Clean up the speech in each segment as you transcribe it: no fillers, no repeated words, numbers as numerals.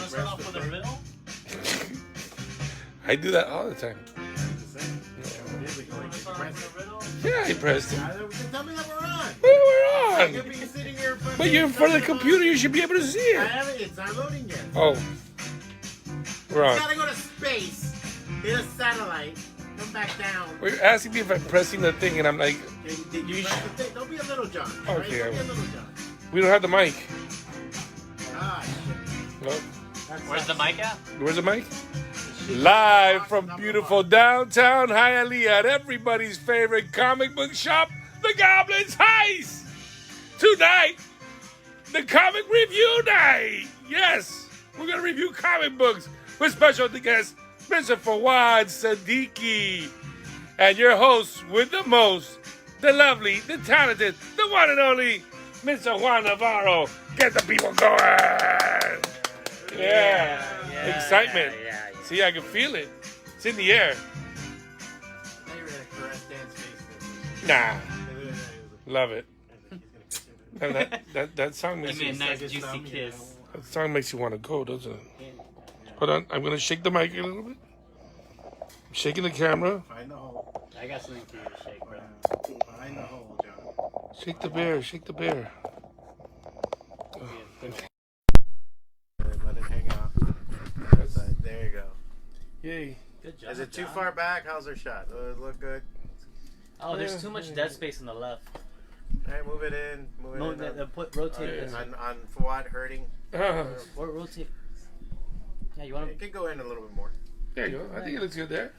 start off with a riddle? I do that all the time. Yeah, I pressed it. Tell me that we're on. Well, we're I on. could be sitting here. But you're in front of the computer. You should be able to see I it. haven't. It's not loading yet. Oh, we're You on. gotta go to space. Hit a satellite. Come back down. We're asking me if I'm pressing the thing, and I'm like, Did you press the thing? Don't be a little John. Okay, Right? Don't be I a will. little John. we don't have the mic. Ah, shit. No. Where's the mic at? Where's the mic? Live from beautiful downtown Hialeah at everybody's favorite comic book shop, the Goblins Heist. Tonight, the comic review night. Yes, we're going to review comic books with special guest, Mr. Fawad Siddiqui. And your host with the most, the lovely, the talented, the one and only, Mr. Juan Navarro. Get the people going. Yeah. Excitement. Yeah. See, I can feel it. It's in the air. Now you're gonna caress Dan's face. Nah, love it. And that song Give makes me a you, nice juicy kiss. that song makes you want to go, doesn't it? Hold on, I'm gonna shake the mic a little bit. I'm shaking the camera. Find the hole. I got something for you to shake, bro. Find the hole, John. Shake the bear. Shake the bear. Let it hang out. There you go. Yay! Good job. Is it too John. far back? How's our shot? It look good? Oh, there's too much dead space on the left. Alright, move it in. Move it No, in. rotate it. On Fuad hurting. Or rotate. Yeah, you want It to? could go in a little bit more. There you go. I think it looks good there.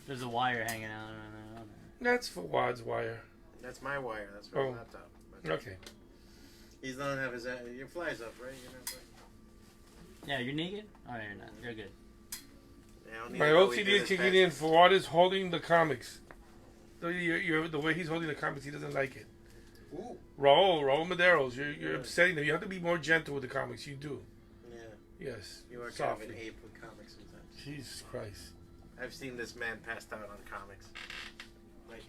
There's a wire hanging out. That's for Wad's wire. That's my wire. That's for Oh. the laptop. Okay. He's not have his. Your fly's up, right? Yeah, you're naked? Oh, no, you're not. You're good. My OCD is kicking in. Fawad is holding the comics. The way he's holding the comics, he doesn't like it. Ooh. Raul Maderos, you're upsetting them. You have to be more gentle with the comics. You do. Yeah. Yes. You are kind softly. of an ape with comics sometimes. Jesus Christ. I've seen this man passed out on comics. Like,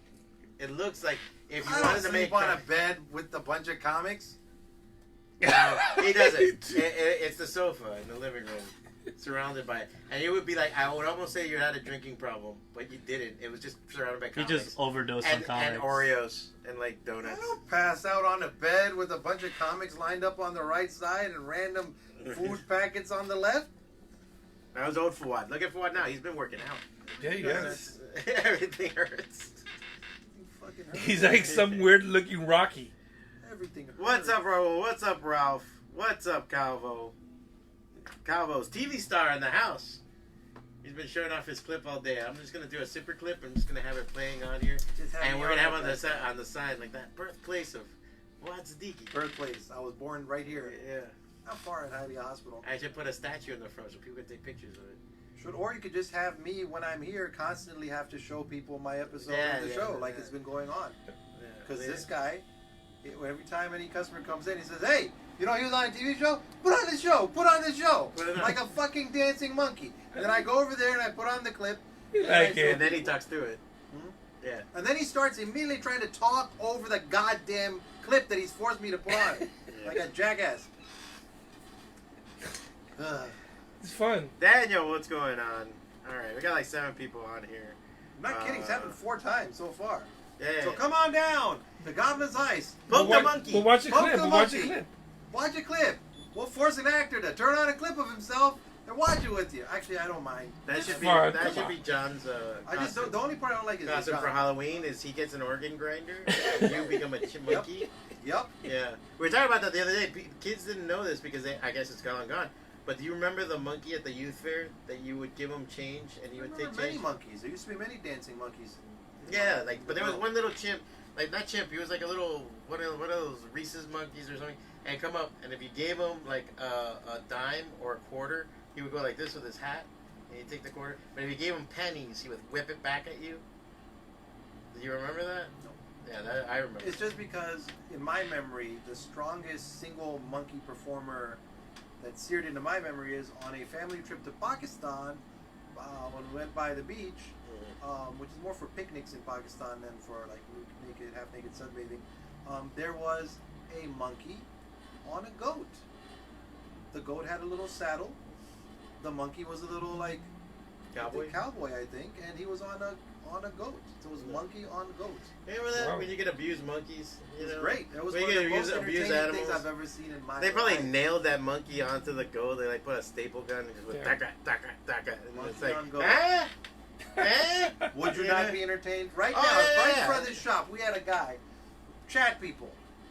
it looks like if you I wanted don't to make sleep on a bed with a bunch of comics. No, he doesn't. It's the sofa in the living room, surrounded by, and it would be like I would almost say you had a drinking problem, but you didn't. It was just surrounded by He comics. just overdosed on and comics. Oreos and like I donuts. don't pass out on a bed with a bunch of comics lined up on the right side and random food packets on the left. That was old Fawad. Look at Fawad now. He's been working out. Yeah, he has. Everything hurts. You fucking hurt. He's like some weird looking Rocky. Everything hurts. What's up, Raul? What's up, Ralph? What's up, Calvo? Calvo's TV star in the house. He's been showing off his clip all day. I'm just gonna do a super clip. I'm just gonna have it playing on here, Just have and me we're gonna have on on the side like that birthplace of Fawad Siddiqui. birthplace. I was born right here. Yeah. Not far in HIALEAH Hospital. I should put a statue in the front so people can take pictures of it. Should, or you could just have me when I'm here constantly have to show people my episode Yeah, of the yeah, show, yeah. like it's been going on. Yeah. Because this guy, every time any customer comes in, he says, "Hey, you know he was on a TV show? Put on this show. Put on this show." Put it on. Like a fucking dancing monkey. And then I go over there and I put on the clip. You and I like show- it. And then he talks through it. Hmm? Yeah. And then he starts immediately trying to talk over the goddamn clip that he's forced me to put on. Like a jackass. It's fun. Daniel, what's going on? All right, we got like 7 people on here. I'm not kidding. It's happened 4 times so far. Yeah. So come on down. The Goblin's Heist. Poke the We'll monkey. watch the Poke clip. the We'll watch the monkey. clip. Watch a clip. We'll force an actor to turn on a clip of himself and watch it with you. Actually, I don't mind. That should be Fine, that come should on. be John's I just don't, the only part I don't like is his costume for job. Halloween is he gets an organ grinder and you become a monkey. Yep. Yeah. We were talking about that the other day. Kids didn't know this because I guess it's gone. But do you remember the monkey at the youth fair that you would give him change and he I would remember take many change? monkeys. There used to be many dancing monkeys. Yeah, like but there was one little chimp, like not chimp. He was like a little one of those Reese's monkeys or something, and come up and if you gave him like a dime or a quarter, he would go like this with his hat and he'd take the quarter. But if you gave him pennies, he would whip it back at you. Do you remember that? No. Yeah, that, I remember. It's just because, in my memory, the strongest single monkey performer that seared into my memory is on a family trip to Pakistan when we went by the beach, which is more for picnics in Pakistan than for like naked, half-naked sunbathing. There was a monkey on a goat. The goat had a little saddle. The monkey was a little like Cowboy. I think, and he was on a goat. So it was monkey on goat. Remember that Wow. when you get abused monkeys? It was great. It was When one you of the get most abused entertaining things animals. I've ever seen in my They probably life. nailed that monkey onto the goat. They like put a staple gun and just went Yeah. taka taka taka, and Monkey it's like on goat. ah, ah. Would you not be entertained? Right Oh, now, yeah, right yeah. in front of this shop, we had a guy. Chat people.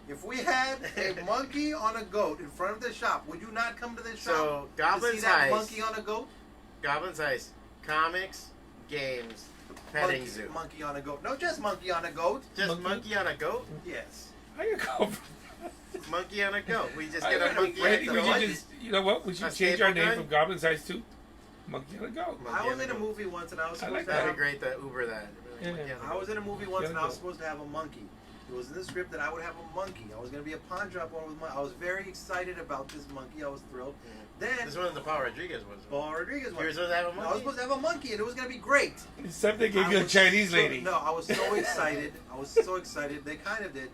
If we had a monkey on a goat in front of the shop, would you not come to this shop So to Goblins see that Heist, monkey on a goat? Goblins Heist, comics, games, petting Monkey, zoo. monkey on a goat. No, just monkey on a goat. Just Monkey? monkey on a goat. Yes. I can go. Monkey on a goat. We just I get a know, monkey on Randy, a we goat. should just, you know what? We should A change our staple name gun? from Goblins Heist to Monkey on a Goat. Monkey I was on a in a goat. movie once and I was I supposed like to That'd have, be great to Uber that. Yeah. Monkey on a I was goat. in a movie once Yeah, and I was go. supposed to have a monkey. It was in the script that I would have a monkey. I was going to be a pawn shop owner with my. I was very excited about this monkey. I was thrilled. Then This one the Paul Rodriguez was. Paul Rodriguez You were was. supposed to have a I was monkey. supposed to have a monkey and it was going to be great. Except they gave I you a was Chinese so- lady. No, I was so excited. I was so excited. They kind of did.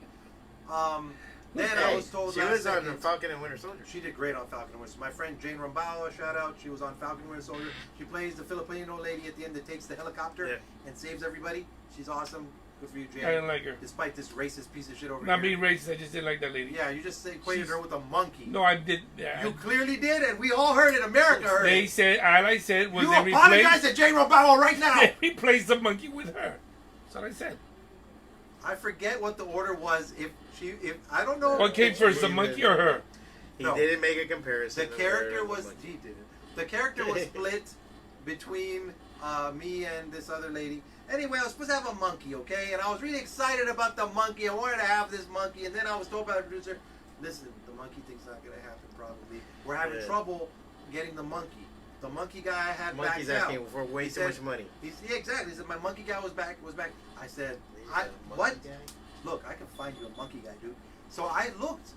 Then I Hey, was told she last was on second- Falcon and Winter Soldier. She did great on Falcon and Winter Soldier. My friend Jane Rambalo, shout out. She was on Falcon and Winter Soldier. She plays the Filipino lady at the end that takes the helicopter Yeah. and saves everybody. She's awesome. Good for you, Jane. I didn't like her. Despite this racist piece of shit over Not here. being racist, I just didn't like that lady. Yeah, you just equated She's- her with a monkey. No, I did. Yeah. You clearly did, and we all heard it. America heard They it. said, all I said was You they apologize replaced, to Jane Rambalo right now. they replaced the monkey with her. That's what I said. I forget what the order was. If I don't know. What came first, the monkey or her? He No. didn't make a comparison. The of character her was and the he did it. The character was split between me and this other lady. Anyway, I was supposed to have a monkey, okay? And I was really excited about the monkey. I wanted to have this monkey, and then I was told by the producer, "Listen, the monkey thing's not gonna happen. Probably we're having Yeah. trouble getting the monkey. The monkey guy had monkey's backed asking out. for way He too said- much money. Yeah, exactly. He said my monkey guy was back. I said, He's a monkey what? guy. Look, I can find you a monkey guy, dude. So I looked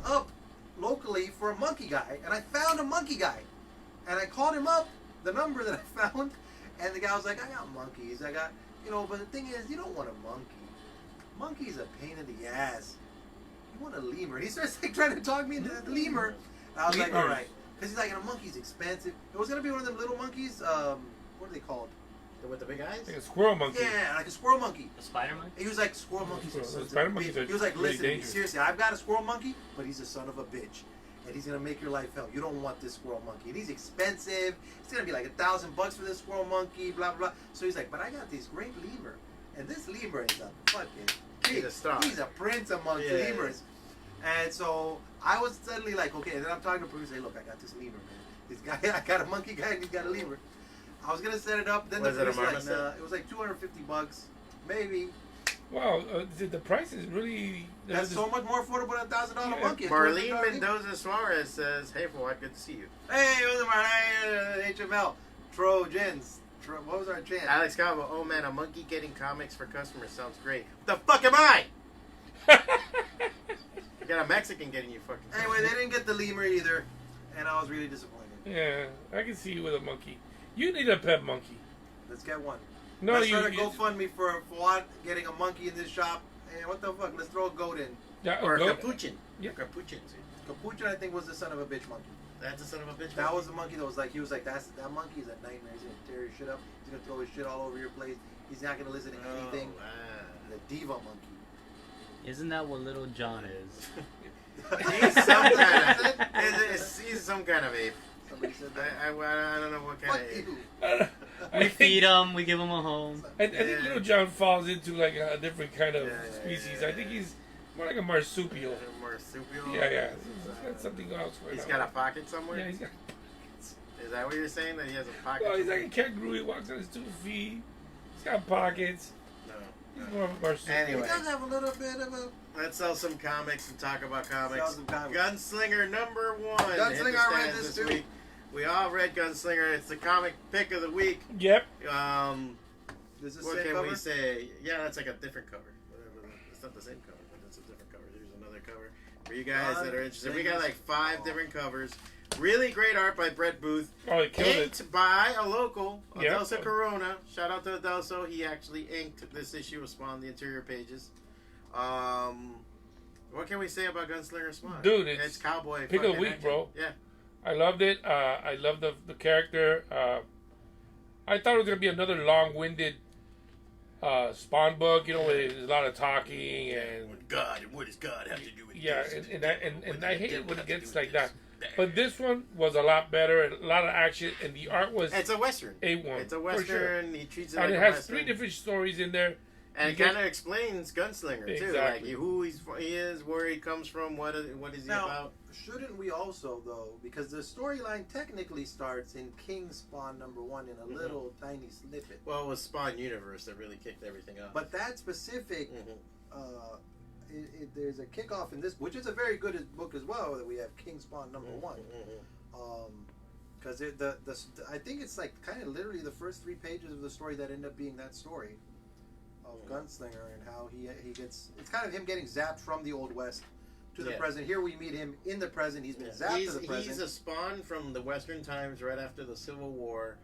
up locally for a monkey guy, and I found a monkey guy. And I called him up, the number that I found, and the guy was like, I got monkeys. I got, but the thing is, you don't want a monkey. Monkey's a pain in the ass. You want a lemur. He starts like trying to talk me into the lemur. And I was like, Lemur. all right. Because he's like, a monkey's expensive. It was going to be one of them little monkeys. What are they called? With the big eyes? Like a squirrel monkey. Yeah, like a squirrel monkey. A spider monkey? He was like, squirrel monkeys are Well, so spider monkeys are He was like, really listen, to me, dangerous. seriously, I've got a squirrel monkey, but he's a son of a bitch. And he's going to make your life hell. You don't want this squirrel monkey. And he's expensive. It's going to be like $1,000 for this squirrel monkey, blah, blah, blah. So he's like, but I got this great lemur. And this lemur is a fucking He's a star. He's a prince amongst Yeah. lemurs. And so I was suddenly like, okay. And then I'm talking to producer, say, look, I got this lemur, man. This guy, I got a monkey guy, and he's got a lemur. I was gonna set it up. Then Was the it a producer's like, marmoset? nah, it was like $250, maybe. Wow, the price is really... That's so much more affordable than $1,000 Yeah. monkey. It's Marlene $250. Mendoza Suarez says, "Hey, Fawad, good to see you." Hey, what's up, Marlene? HML. Trojans. What was our chant? Alex Cabo, oh man, a monkey getting comics for customers sounds great. What the fuck am I? You got a Mexican getting you fucking. Anyway, they didn't get the lemur either, and I was really disappointed. Yeah, I can see you with a monkey. You need a pet monkey. Let's get one. No, Let's you... start a GoFundMe for Fawad getting a monkey in this shop. And what the fuck? Let's throw a goat in. Yeah, Or go- Capuchin. Yeah. Capuchin. Capuchin, I think, was the son of a bitch monkey. That's a son of a bitch. That was the monkey that was like, he was like, that monkey is a nightmare. He's gonna tear your shit up. He's gonna throw his shit all over your place. He's not gonna listen to anything. The diva monkey. Isn't that what Little John is? He's some kind of. He's some kind of ape. Somebody said that. I don't know what kind Fuck of ape. you. I We think, feed him, we give him a home. I think Yeah. Little John falls into like a different kind of Yeah, species. yeah, I think yeah. he's more like a marsupial. Marsupial. Yeah. He's got something else for He's it. got a pocket somewhere. Yeah, he's got... Is that what you're saying? That he has a pocket? Well, he's like a kangaroo. He walks on his 2 feet. He's got pockets. No. He's more of a marsupial. He Anyway, does have a little bit of a... let's sell some comics and talk about comics. Sell some comics. Gunslinger number 1. Gunslinger, hit the I read stands this too. week. We all read Gunslinger. It's the comic pick of the week. Yep. Does this What say can cover? we say? Yeah, that's like a different cover. Whatever. It's not the same cover, but it's a different cover. Here's another cover for you guys that are interested. We got like 5 different covers. Really great art by Brett Booth. Oh, he killed it. Inked by a local, Yep. Adelso Corona. Shout out to Adelso. He actually inked this issue of Spawn, the interior pages. What can we say about Gunslinger Spawn? Dude, it's cowboy. pick of the fucking week, action. bro. Yeah. I loved it. I loved the character. I thought it was gonna be another long-winded Spawn book. You know, with a lot of talking and What does God have to do with yeah, this? and I hate it when it gets like that. But this one was a lot better, and a lot of action, and the art was It's a western. A1. It's a for sure. western. He treats it And like it a has western. 3 different stories in there. And it You kind of get- explains Gunslinger too, Exactly. like who he is, where he comes from, what is he Now, about. shouldn't we also though, because the storyline technically starts in King Spawn #1 in a little tiny snippet, Well, it was Spawn Universe that really kicked everything off. but that specific. Mhm. There's a kickoff in this, which is a very good book as well. That we have King Spawn #1, because I think it's like kind of literally the first 3 pages of the story that end up being that story of Gunslinger and how he gets. It's kind of him getting zapped from the Old West to the present. Here we meet him in the present. He's been zapped to the present. He's a Spawn from the Western times, right after the Civil War.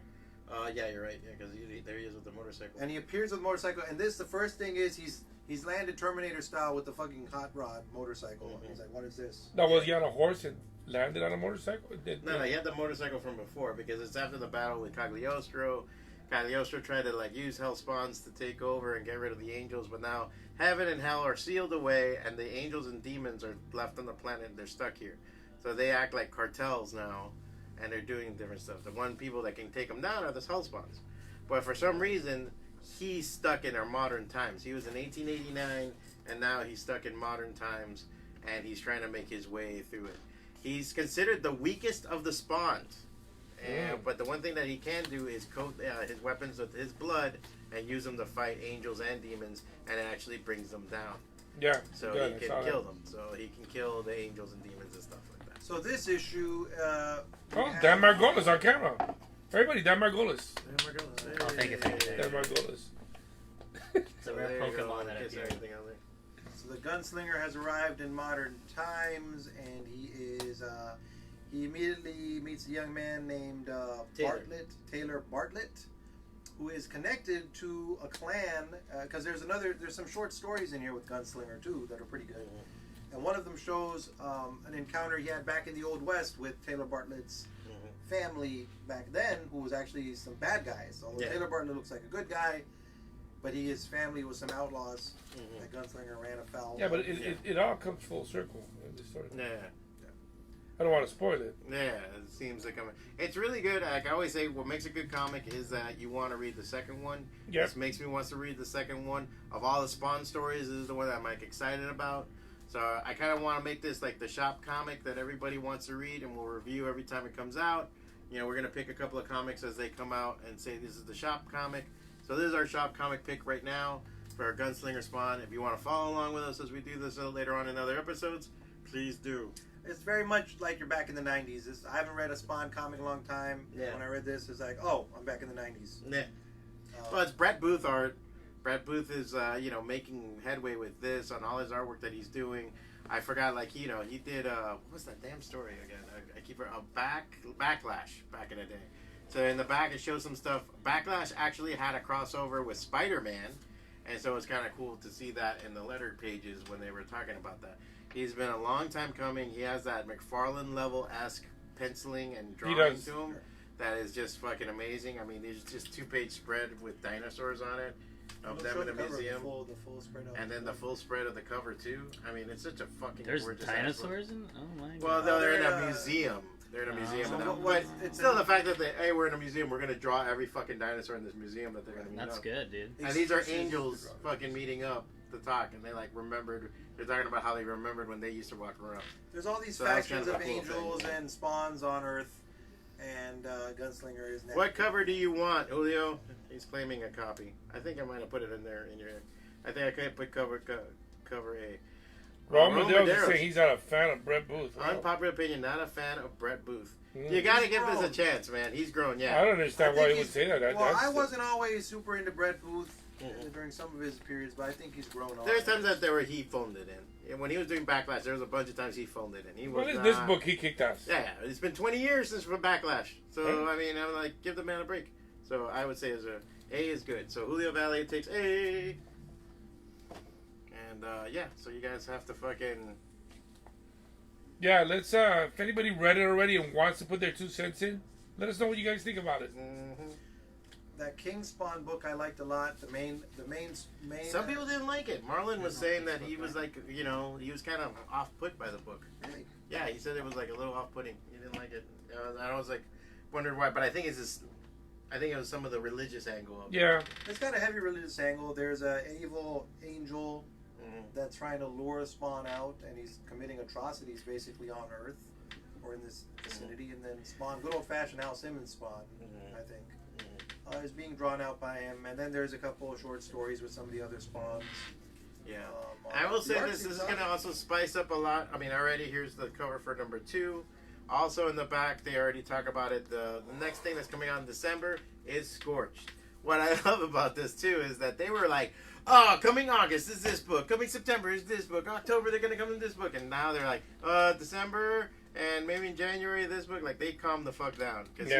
Yeah, you're right. Yeah, because there he is with the motorcycle. And he appears with a motorcycle. And this, the first thing is he's landed Terminator style with the fucking hot rod motorcycle. And he's like, what is this? Now, was he on a horse and landed on a motorcycle? No, he had the motorcycle from before because it's after the battle with Cagliostro. Cagliostro tried to like use Hell Spawns to take over and get rid of the angels, but now heaven and hell are sealed away, and the angels and demons are left on the planet. And they're stuck here, so they act like cartels now, and they're doing different stuff. The one people that can take them down are the Hell Spawns, but for some reason he's stuck in our modern times. He was in 1889, and now he's stuck in modern times, and he's trying to make his way through it. He's considered the weakest of the Spawns. But the one thing that he can do is coat his weapons with his blood and use them to fight angels and demons, and it actually brings them down. Yeah. So good, he can kill them. So he can kill the angels and demons and stuff like that. So this issue. Oh, Dan Margolis on camera. Everybody, Dan Margolis. Oh, thank you. Dan Margolis. It's a rare Pokemon that appeared. So the gunslinger has arrived in modern times, and he immediately meets a young man named Taylor Bartlett, who is connected to a clan. Because there's some short stories in here with Gunslinger too that are pretty good. And one of them shows an encounter he had back in the Old West with Taylor Bartlett's family back then, who was actually some bad guys. Although Taylor Bartlett looks like a good guy, but his family was some outlaws that Gunslinger ran afoul. Yeah, but it all comes full circle in this story. Yeah. I don't want to spoil it. Yeah, it seems like it's really good. Like I always say, what makes a good comic is that you want to read the second one. Yep. This makes me want to read the second one. Of all the Spawn stories, this is the one that I'm like excited about. So I kind of want to make this like the shop comic that everybody wants to read, and we'll review every time it comes out. You know, we're gonna pick a couple of comics as they come out and say this is the shop comic. So this is our shop comic pick right now for our Gunslinger Spawn. If you want to follow along with us as we do this later on in other episodes, please do. It's very much like you're back in the 90s. I haven't read a Spawn comic in a long time. Yeah. When I read this, it's like, oh, I'm back in the 90s. Yeah. Well, it's Brett Booth art. Brett Booth is, making headway with this on all his artwork that he's doing. I forgot, he did, what's that damn story again? I keep it, Backlash back in the day. So in the back, it shows some stuff. Backlash actually had a crossover with Spider-Man, and so it's kind of cool to see that in the letter pages when they were talking about that. He's been a long time coming. He has that McFarlane level-esque penciling and drawing to him that is just fucking amazing. I mean, there's just 2-page spread with dinosaurs on it of them in a museum, the full spread and then the full spread of the cover too. I mean, it's such a fucking There's gorgeous dinosaurs in. Oh my god. Well, no, they're in a museum. They're in a museum, but still, the fact that we're in a museum, we're gonna draw every fucking dinosaur in this museum that they're gonna meet That's up. good, dude. And these are angels fucking meeting up to talk, and they remembered. They're talking about how they remembered when they used to walk around. There's all these So that's factions kind of of a cool angels thing. and spawns on Earth, and Gunslinger is next. What cover do you want, Julio? He's claiming a copy. I think I might have put it in there in your. I think I could put cover A. Ron Medeiros is saying he's not a fan of Brett Booth. Wow. Unpopular opinion, not a fan of Brett Booth. Mm. You gotta He's give this grown. a chance, man. He's grown, yeah. I don't understand why he would he's- say that. Well, I wasn't always super into Brett Booth during some of his periods, but I think he's grown on. There's times that he phoned it in. And when he was doing Backlash, there was a bunch of times he phoned it in. He was Well, in this book, he kicked ass. Yeah, it's been 20 years since from Backlash. So, I mean, I'm like, give the man a break. So, I would say A is good. So, Julio Valle takes A. And, so you guys have to fucking Yeah, let's. If anybody read it already and wants to put their 2 cents in, let us know what you guys think about it. Mm-hmm. That King Spawn book I liked a lot. The main. Some people didn't like it. Marlon was saying that he was like, he was kind of off put by the book. Really? Yeah, he said it was like a little off putting. He didn't like it. I was like, wondering why. But I think I think it was some of the religious angle of it. Yeah. It's got a heavy religious angle. There's a evil angel that's trying to lure Spawn out, and he's committing atrocities basically on Earth or in this vicinity. And then Spawn, good old fashioned Al Simmons Spawn, I think. Is being drawn out by him, and then there's a couple of short stories with some of the other Spawns. Yeah, I will say this is going to also spice up a lot. I mean, already here's the cover for number 2. Also in the back, they already talk about it. The next thing that's coming out in December is Scorched. What I love about this too is that they were like, oh, coming August is this book, coming September is this book, October they're going to come in this book, and now they're like, December and maybe in January this book. Like, they calmed the fuck down because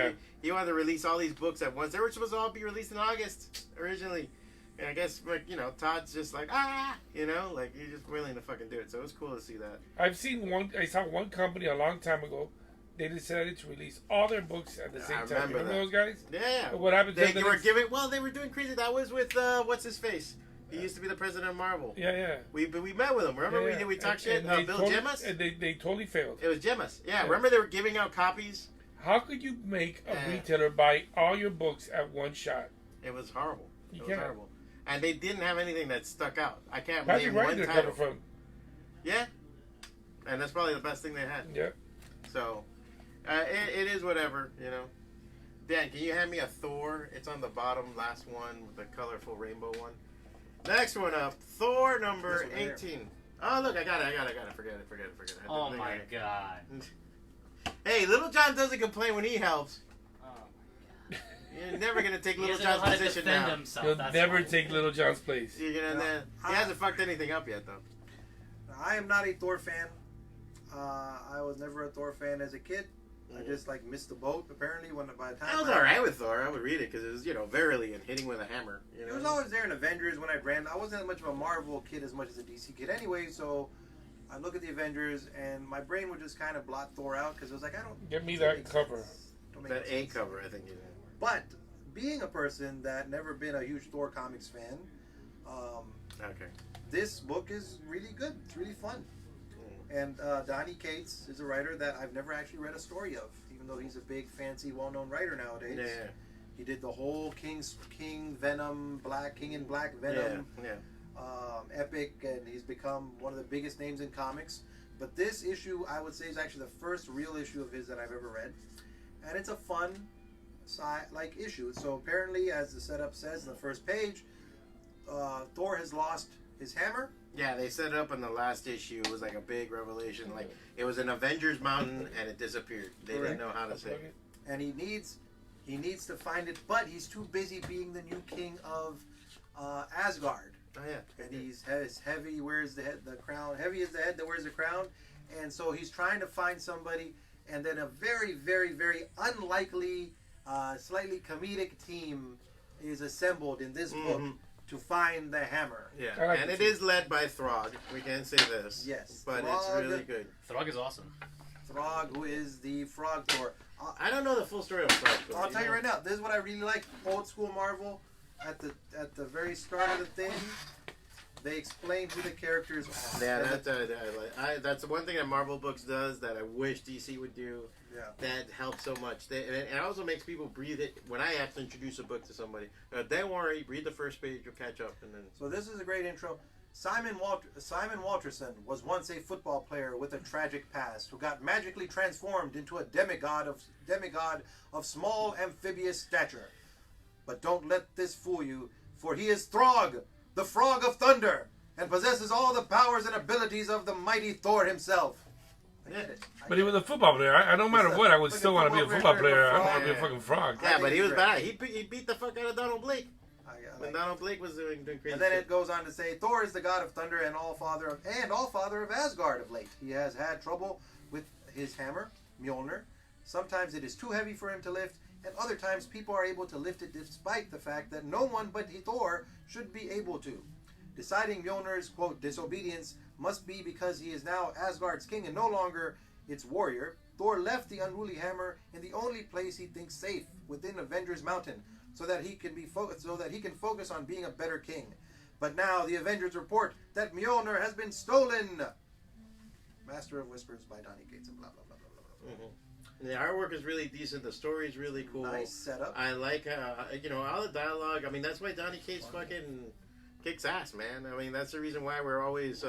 he wanted to release all these books at once. They were supposed to all be released in August originally, and I guess, like, Todd's just like, like he's just willing to fucking do it. So it was cool to see that. I saw one company a long time ago. They decided to release all their books at the same time. Remember those guys? Yeah. What happened? They were doing crazy. That was with what's his face. He used to be the president of Marvel. Yeah. We met with him. Remember we talked shit? Bill Gemas? And they totally failed. It was Gemas. Yeah. Remember they were giving out copies? How could you make a retailer buy all your books at one shot? It was horrible. It was horrible. And they didn't have anything that stuck out. I can't Patrick name one Ryder title. from. Yeah. And that's probably the best thing they had. Yeah. So, it is whatever, Dan, can you hand me a Thor? It's on the bottom, last one, with the colorful rainbow one. Next one up, Thor number 18. Oh, look, I got it. Forget it. Oh, my God. Hey, Little John doesn't complain when he helps. Oh, my God. You're never going to take Little John's John's position now. Himself, He'll never take Little John's place. He hasn't fucked anything up yet, though. I am not a Thor fan. I was never a Thor fan as a kid. I just missed the boat. Apparently, by the time I was alright with Thor. I would read it because it was verily and hitting with a hammer. It was always there in Avengers when I ran. I wasn't much of a Marvel kid as much as a DC kid anyway. So I look at the Avengers and my brain would just kind of blot Thor out because it was like I don't. Get me that cover. That A cover, I think. But being a person that never been a huge Thor comics fan, this book is really good. It's really fun. And Donny Cates is a writer that I've never actually read a story of, even though he's a big, fancy, well-known writer nowadays. Yeah. He did the whole King Venom, King in Black Venom epic, and he's become one of the biggest names in comics. But this issue, I would say, is actually the first real issue of his that I've ever read. And it's a fun, issue. So apparently, as the setup says in the first page, Thor has lost his hammer. Yeah, they set it up in the last issue. It was like a big revelation. Like, it was an Avengers mountain and it disappeared. They didn't know how to save it. And he needs to find it, but he's too busy being the new king of Asgard. Oh yeah. And he's heavy, wears the crown. Heavy is the head that wears the crown. And so he's trying to find somebody, and then a very, very, very unlikely, slightly comedic team is assembled in this book to find the hammer. Yeah, and it is led by Throgg. We can say this. Yes. But Throgg, it's really good. Throgg is awesome. Throgg, who is the Frog Thor. I don't know the full story of Throgg. I'll tell you right now, this is what I really like. Old school Marvel, at the very start of the thing, they explain who the characters are. Yeah, that's the one thing that Marvel books does that I wish DC would do. Yeah. That helps so much. And it also makes people breathe it. When I have to introduce a book to somebody, don't worry, read the first page, you'll catch up. And then. So this is a great intro. Simon Walterson was once a football player with a tragic past who got magically transformed into a demigod of small amphibious stature. But don't let this fool you, for he is Throgg, the Frog of Thunder, and possesses all the powers and abilities of the mighty Thor himself. But he was a football player. I no matter what, I would still want to be a football player. I don't want to be a fucking frog. Yeah, but he was bad. He beat the fuck out of Donald Blake. When Donald Blake was doing crazy. And then it goes on to say, Thor is the god of thunder and all father of Asgard of late. He has had trouble with his hammer, Mjolnir. Sometimes it is too heavy for him to lift, and other times people are able to lift it despite the fact that no one but Thor should be able to. Deciding Mjolnir's, quote, disobedience must be because he is now Asgard's king and no longer its warrior. Thor left the unruly hammer in the only place he thinks safe, within Avengers Mountain, so that he can focus on being a better king. But now the Avengers report that Mjolnir has been stolen. Master of Whispers by Donny Cates and blah blah blah blah blah. Mm-hmm. The artwork is really decent. The story is really cool. Nice setup. I like, all the dialogue. I mean, that's why Donny Cates fucking kicks ass, man. I mean, that's the reason why we're always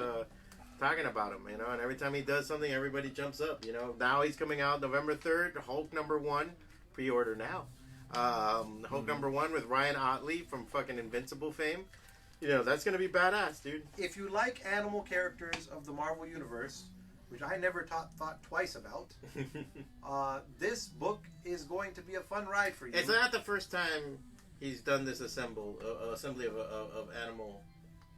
talking about him, you know. And every time he does something, everybody jumps up, you know. Now he's coming out November 3rd, Hulk #1. Pre-order now. Hulk #1 with Ryan Otley from fucking Invincible fame. You know, that's going to be badass, dude. If you like animal characters of the Marvel Universe, which I never thought twice about, this book is going to be a fun ride for you. It's not the first time he's done this assembly of animal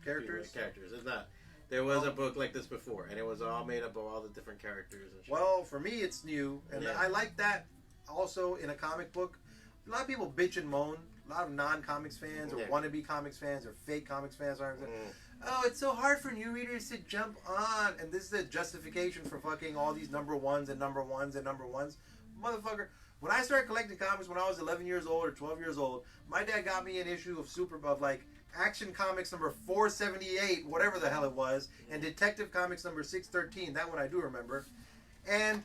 characters. It's not. There was a book like this before, and it was all made up of all the different characters and shit. Well, for me, it's new, and Yeah. I like that also in a comic book. A lot of people bitch and moan. A lot of non-comics fans or wannabe comics fans or fake comics fans are oh, it's so hard for new readers to jump on. And this is a justification for fucking all these #1s and #1s and #1s. Motherfucker, when I started collecting comics when I was 11 years old or 12 years old, my dad got me an issue of like Action Comics number 478, whatever the hell it was, and Detective Comics number 613. That one I do remember. And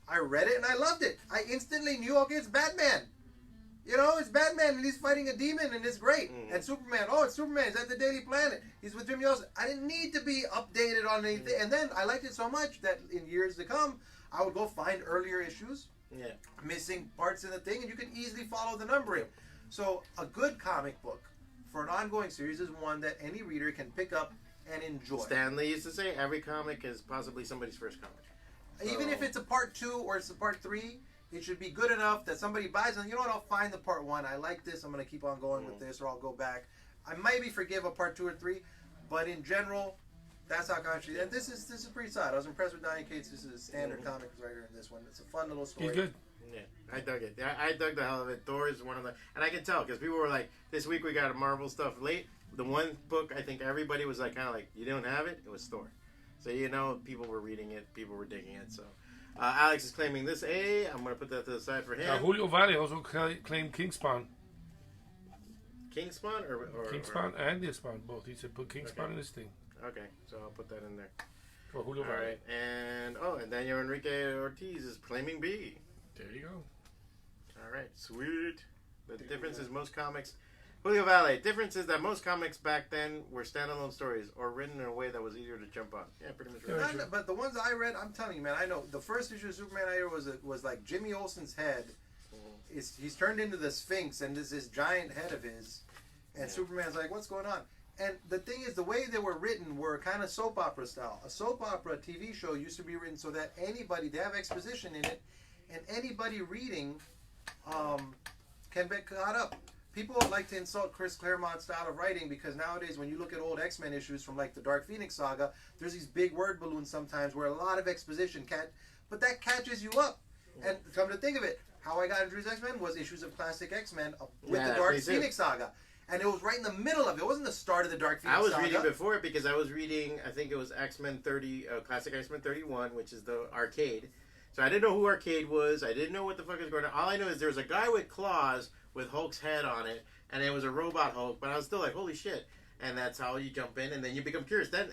I read it and I loved it. I instantly knew, okay, it's Batman. You know, it's Batman and he's fighting a demon and it's great. And Superman, it's Superman. He's at the Daily Planet. He's with Jim Yosef. I didn't need to be updated on anything. And then I liked it so much that in years to come, I would go find earlier issues, missing parts in the thing, and you can easily follow the numbering. So a good comic book for an ongoing series is one that any reader can pick up and enjoy. Stan Lee used to say every comic is possibly somebody's first comic. Even if it's a part 2 or it's a part 3, it should be good enough that somebody buys it. You know what? I'll find the part 1. I like this. I'm going to keep on going with this, or I'll go back. I maybe forgive a part 2 or 3, but in general, that's how comics. And this is pretty solid. I was impressed with Donny Cates. This is a standard comics writer in this one. It's a fun little story. He's good. Yeah, I dug it. I dug the hell of it. Thor is one of the, and I can tell because people were like, "This week we got a Marvel stuff late." The one book I think everybody was like, kind of like, "You don't have it." It was Thor. So you know, people were reading it, people were digging it. So Alex is claiming this A. I'm gonna put that to the side for him. Julio Valle also claimed Kingspawn. Kingspawn or Kingspawn and the Spawn both. He said put Kingspawn in this thing. Okay, so I'll put that in there. For Julio All Valle. right, and Daniel Enrique Ortiz is claiming B. There you go. All right, sweet. The difference is most comics. Julio Valle. Difference is that most comics back then were standalone stories or written in a way that was easier to jump on. Yeah, pretty much right. But the ones I read, I'm telling you, man, I know the first issue of Superman I read was like Jimmy Olsen's head. He's turned into the Sphinx, and there's this giant head of his, and Superman's like, "What's going on?" And the thing is, the way they were written were kind of soap opera style. A soap opera TV show used to be written so that they have exposition in it, and anybody reading can be caught up. People like to insult Chris Claremont's style of writing because nowadays when you look at old X-Men issues from like the Dark Phoenix saga, there's these big word balloons sometimes where a lot of exposition but that catches you up. And come to think of it, how I got introduced to X-Men was issues of classic X-Men with the Dark Phoenix saga. And it was right in the middle of it. It wasn't the start of the Dark Phoenix saga. I was reading before it because I was reading, I think it was X-Men 30, Classic X-Men 31, which is the arcade. So I didn't know who Arcade was. I didn't know what the fuck was going on. All I know is there was a guy with claws with Hulk's head on it, and it was a robot Hulk, but I was still like, holy shit. And that's how you jump in, and then you become curious. That's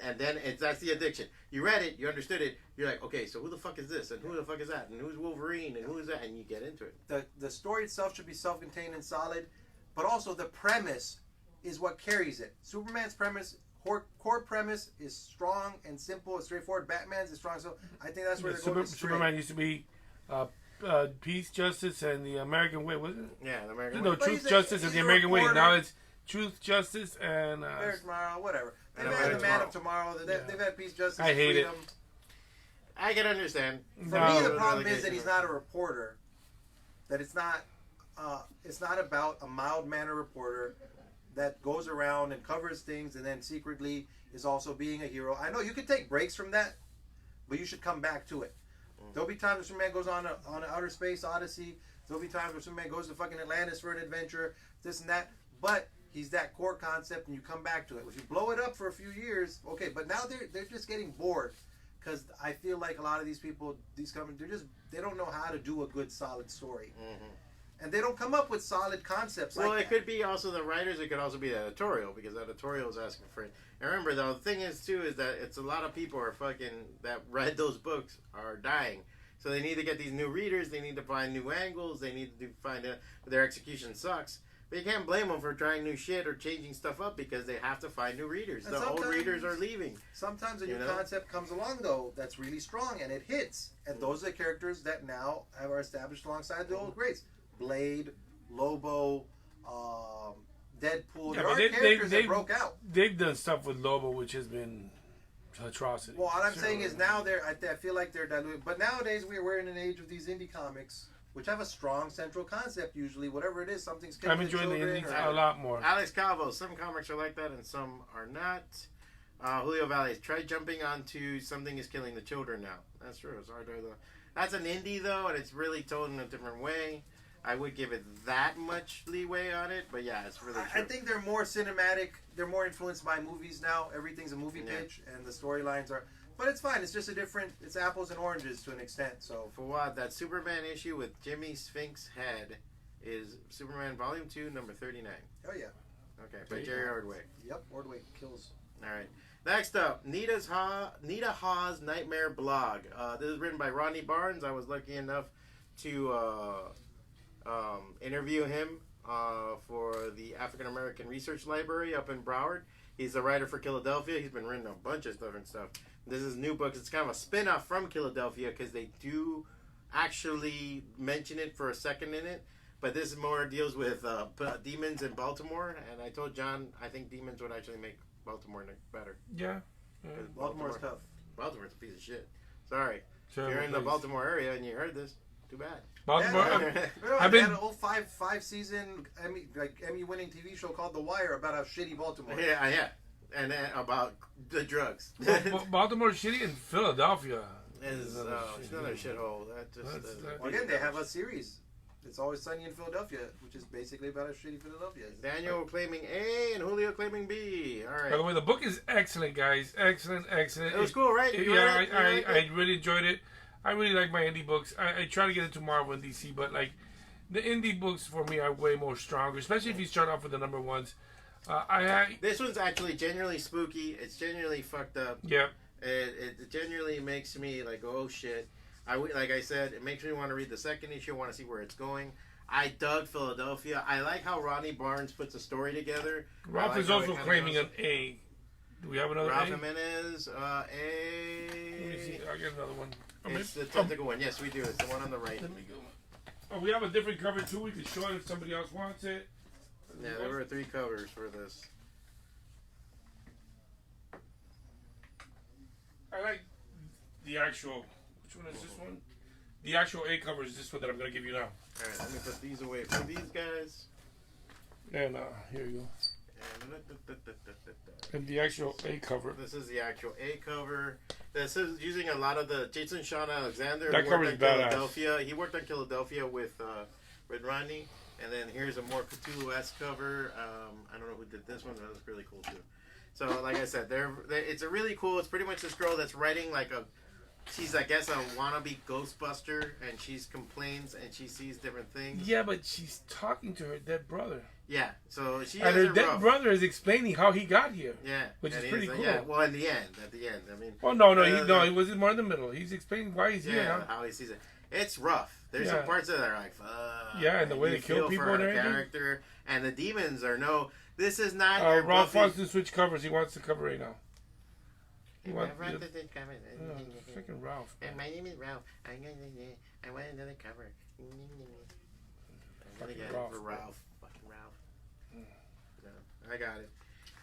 the addiction. You read it, you understood it, you're like, okay, so who the fuck is this, and who the fuck is that, and who's Wolverine, and who is that, and you get into it. The story itself should be self-contained and solid, but also the premise is what carries it. Superman's premise, core premise, is strong and simple and straightforward. Batman's is strong, so I think that's where they're going straight. Superman used to be peace, justice, and the American way, wasn't it? Yeah, the American way. No, truth, justice, and the American way. Now it's truth, justice, and tomorrow, whatever. They've had the Man of Tomorrow. They've had peace, justice, I hate freedom. it. I can understand. For me, the problem is that he's not a reporter. That it's not about a mild-mannered reporter that goes around and covers things and then secretly is also being a hero. I know you can take breaks from that, but you should come back to it. There'll be times when Superman goes on an outer space odyssey. There'll be times where Superman goes to fucking Atlantis for an adventure, this and that. But he's that core concept, and you come back to it. If you blow it up for a few years, okay, but now they're just getting bored, because I feel like a lot of these people, they don't know how to do a good solid story. And they don't come up with solid concepts well, like it could be also the writers. It could also be the editorial, because the editorial is asking for it. And remember, though, the thing is, too, is that it's a lot of people are that read those books are dying. So they need to get these new readers. They need to find new angles. They need to find their execution sucks. But you can't blame them for trying new shit or changing stuff up, because they have to find new readers. And the old readers are leaving. Sometimes a new concept comes along, though, that's really strong, and it hits. And those are the characters that now are established alongside the old greats. Blade, Lobo, Deadpool. Yeah, there are characters that broke out. They've done stuff with Lobo, which has been atrocity. Well, what I'm saying is now I feel like they're diluted. But nowadays we're in an age of these indie comics, which have a strong central concept usually. Whatever it is, something's killing I'm enjoying the children. indies a lot more. Alex Calvo, some comics are like that and some are not. Julio Valles, try jumping onto Something is Killing the Children now. That's true. It's hard to. That's an indie, though, and it's really told in a different way. I would give it that much leeway on it, but yeah, it's really true. I think they're more cinematic. They're more influenced by movies now. Everything's a movie pitch, and the storylines are... But it's fine. It's just it's apples and oranges to an extent, so... Fawad, that Superman issue with Jimmy Sphinx head is Superman Volume 2, number 39. Oh, yeah. Okay, by Jerry Ordway. Yep, Ordway kills. All right. Next up, Nita Hawes' Nightmare Blog. This is written by Rodney Barnes. I was lucky enough to... interview him for the African American Research Library up in Broward. He's a writer for Philadelphia. He's been written a bunch of different stuff. This is new book. It's kind of a spin-off from Philadelphia, because they do actually mention it for a second in it. But this more deals with demons in Baltimore. And I told John I think demons would actually make Baltimore better. Yeah. Baltimore's tough. Baltimore's a piece of shit. Sorry. Sure, if you're in the Baltimore area and you heard this, too bad. Baltimore. I've been had an old five season Emmy winning TV show called The Wire about how shitty Baltimore is. Yeah. And about the drugs. Baltimore shitty, and Philadelphia It's another shithole. Again, they have a series. It's Always Sunny in Philadelphia, which is basically about how shitty Philadelphia is. Daniel claiming A and Julio claiming B. All right. By the way, the book is excellent, guys. Excellent. It was cool, right? I really enjoyed it. I really like my indie books. I try to get into Marvel and DC, but like the indie books for me are way more stronger, especially if you start off with the number ones. This one's actually genuinely spooky. It's genuinely fucked up. Yeah. It genuinely makes me like, oh shit. Like I said, it makes me want to read the second issue. I want to see where it's going. I dug Philadelphia. I like how Rodney Barnes puts a story together. Ralph is also claiming an A. Do we have another Ralph A? Jimenez, A. Let me see. I'll get another one. It's the technical one. Yes, we do. It's the one on the right. Let me go. Oh, we have a different cover too. We can show it if somebody else wants it. Yeah, there were 3 covers for this. I like the actual. Which one is this one? The actual A cover is this one that I'm going to give you now. All right, let me put these away for these guys. And here you go. And the actual A cover. This is the actual A cover. This is using a lot of the Jason Sean Alexander. That cover is badass. Philadelphia. He worked on Philadelphia with Rodney. And then here's a more Cthulhu-esque cover. I don't know who did this one, but it was really cool too. So, like I said, it's a really cool. It's pretty much this girl that's writing like she's, I guess, a wannabe Ghostbuster, and she complains and she sees different things. Yeah, but she's talking to her dead brother. Yeah, so she and her dead brother is explaining how he got here. Yeah, which is pretty cool. Yeah, well, at the end, I mean. Oh no, he wasn't more in the middle. He's explaining why he's here. Yeah, how he sees it. It's rough. There's some parts of that are like, fuck. Yeah, and the way they kill people and everything. Character, and the demons are this is not your Ralph Buffy. wants to switch covers. He wants the cover right now. Freaking Ralph. My name is Ralph. I want another cover. Ralph. Fucking Ralph. No, I got it.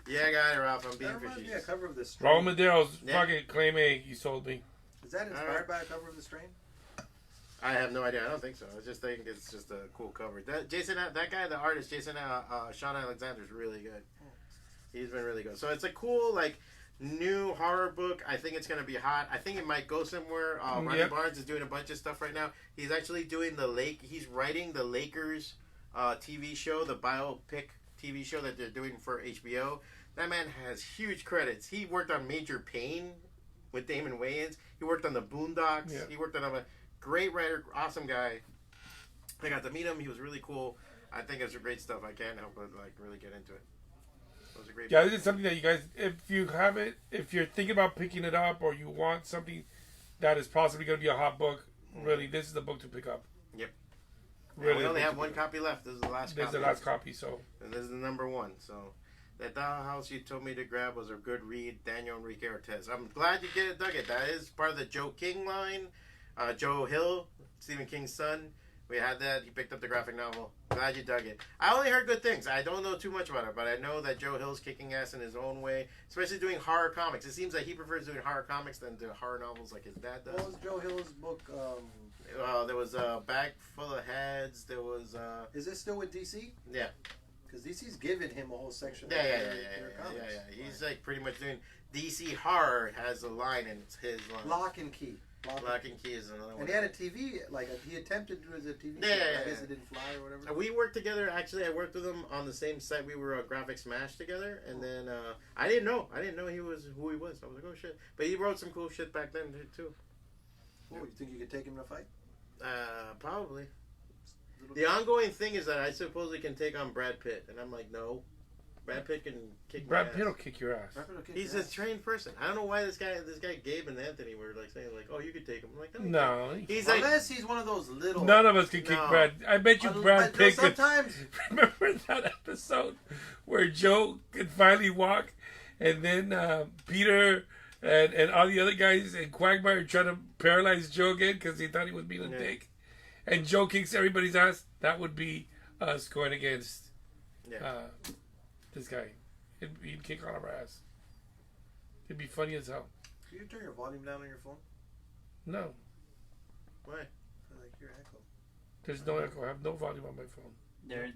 Yeah, I got it, Ralph. I'm being fishy. Yeah, cover of this. Raul Madero's fucking claim A. You sold me. Is that inspired by a cover of the Strain? I have no idea. I don't think so. I just think it's just a cool cover. That guy, the artist, Sean Alexander, is really good. He's been really good. So it's a cool, new horror book. I think it's going to be hot. I think it might go somewhere. Ronnie Barnes is doing a bunch of stuff right now. He's actually doing he's writing the Lakers TV show, the biopic TV show that they're doing for HBO. That man has huge credits. He worked on Major Payne with Damon Wayans. He worked on the Boondocks. Yeah. He worked on a great writer, awesome guy. I got to meet him. He was really cool. I think it's great stuff. I can't help but like really get into it. It was a great. Yeah, this is something that you guys, if you have it, if you're thinking about picking it up, or you want something that is possibly going to be a hot book, really, this is the book to pick up. Yep. Really, We only have one copy left. This is the last This is copy. the last copy, so. And this is the number one. So that Dollhouse you told me to grab was a good read. Daniel Enrique Ortez. I'm glad you dug it. That is part of the Joe King line. Joe Hill, Stephen King's son. We had that. He picked up the graphic novel. Glad you dug it. I only heard good things. I don't know too much about it, but I know that Joe Hill's kicking ass in his own way, especially doing horror comics. It seems like he prefers doing horror comics than doing horror novels like his dad does. What was Joe Hill's book? There was a Bag Full of Heads. There was... Is it still with DC? Yeah. Because DC's given him a whole section. Yeah. of their comics. He's like pretty much doing... DC Horror has a line, and it's his line. Lock and Key. Lock and Key is another one. And he had a TV, he attempted to do as a TV show. Yeah. I guess it didn't fly or whatever. We worked together. Actually, I worked with him on the same site. We were a Graphic Smash together, and then I didn't know he was who he was. I was like, oh shit! But he wrote some cool shit back then too. Oh, you think you could take him in a fight? Probably. The ongoing thing is that I supposedly can take on Brad Pitt, and I'm like, no. Brad Pitt can kick my Brad ass. Pitt will kick your ass. He's a trained person. I don't know why this guy Gabe and Anthony were like saying like, oh, you could take him. I'm like, No. He's like, Unless he's one of those little. None of us can kick No. Brad. I bet you Brad But Pitt could. sometimes. Remember that episode where Joe could finally walk, and then Peter and all the other guys and Quagmire trying to paralyze Joe again because he thought he was being a dick, and Joe kicks everybody's ass. That would be us going against this guy. He'd kick all of our ass. It'd be funny as hell. Can you turn your volume down on your phone? No, why? I feel like you're echo. there's no echo. I have no volume on my phone.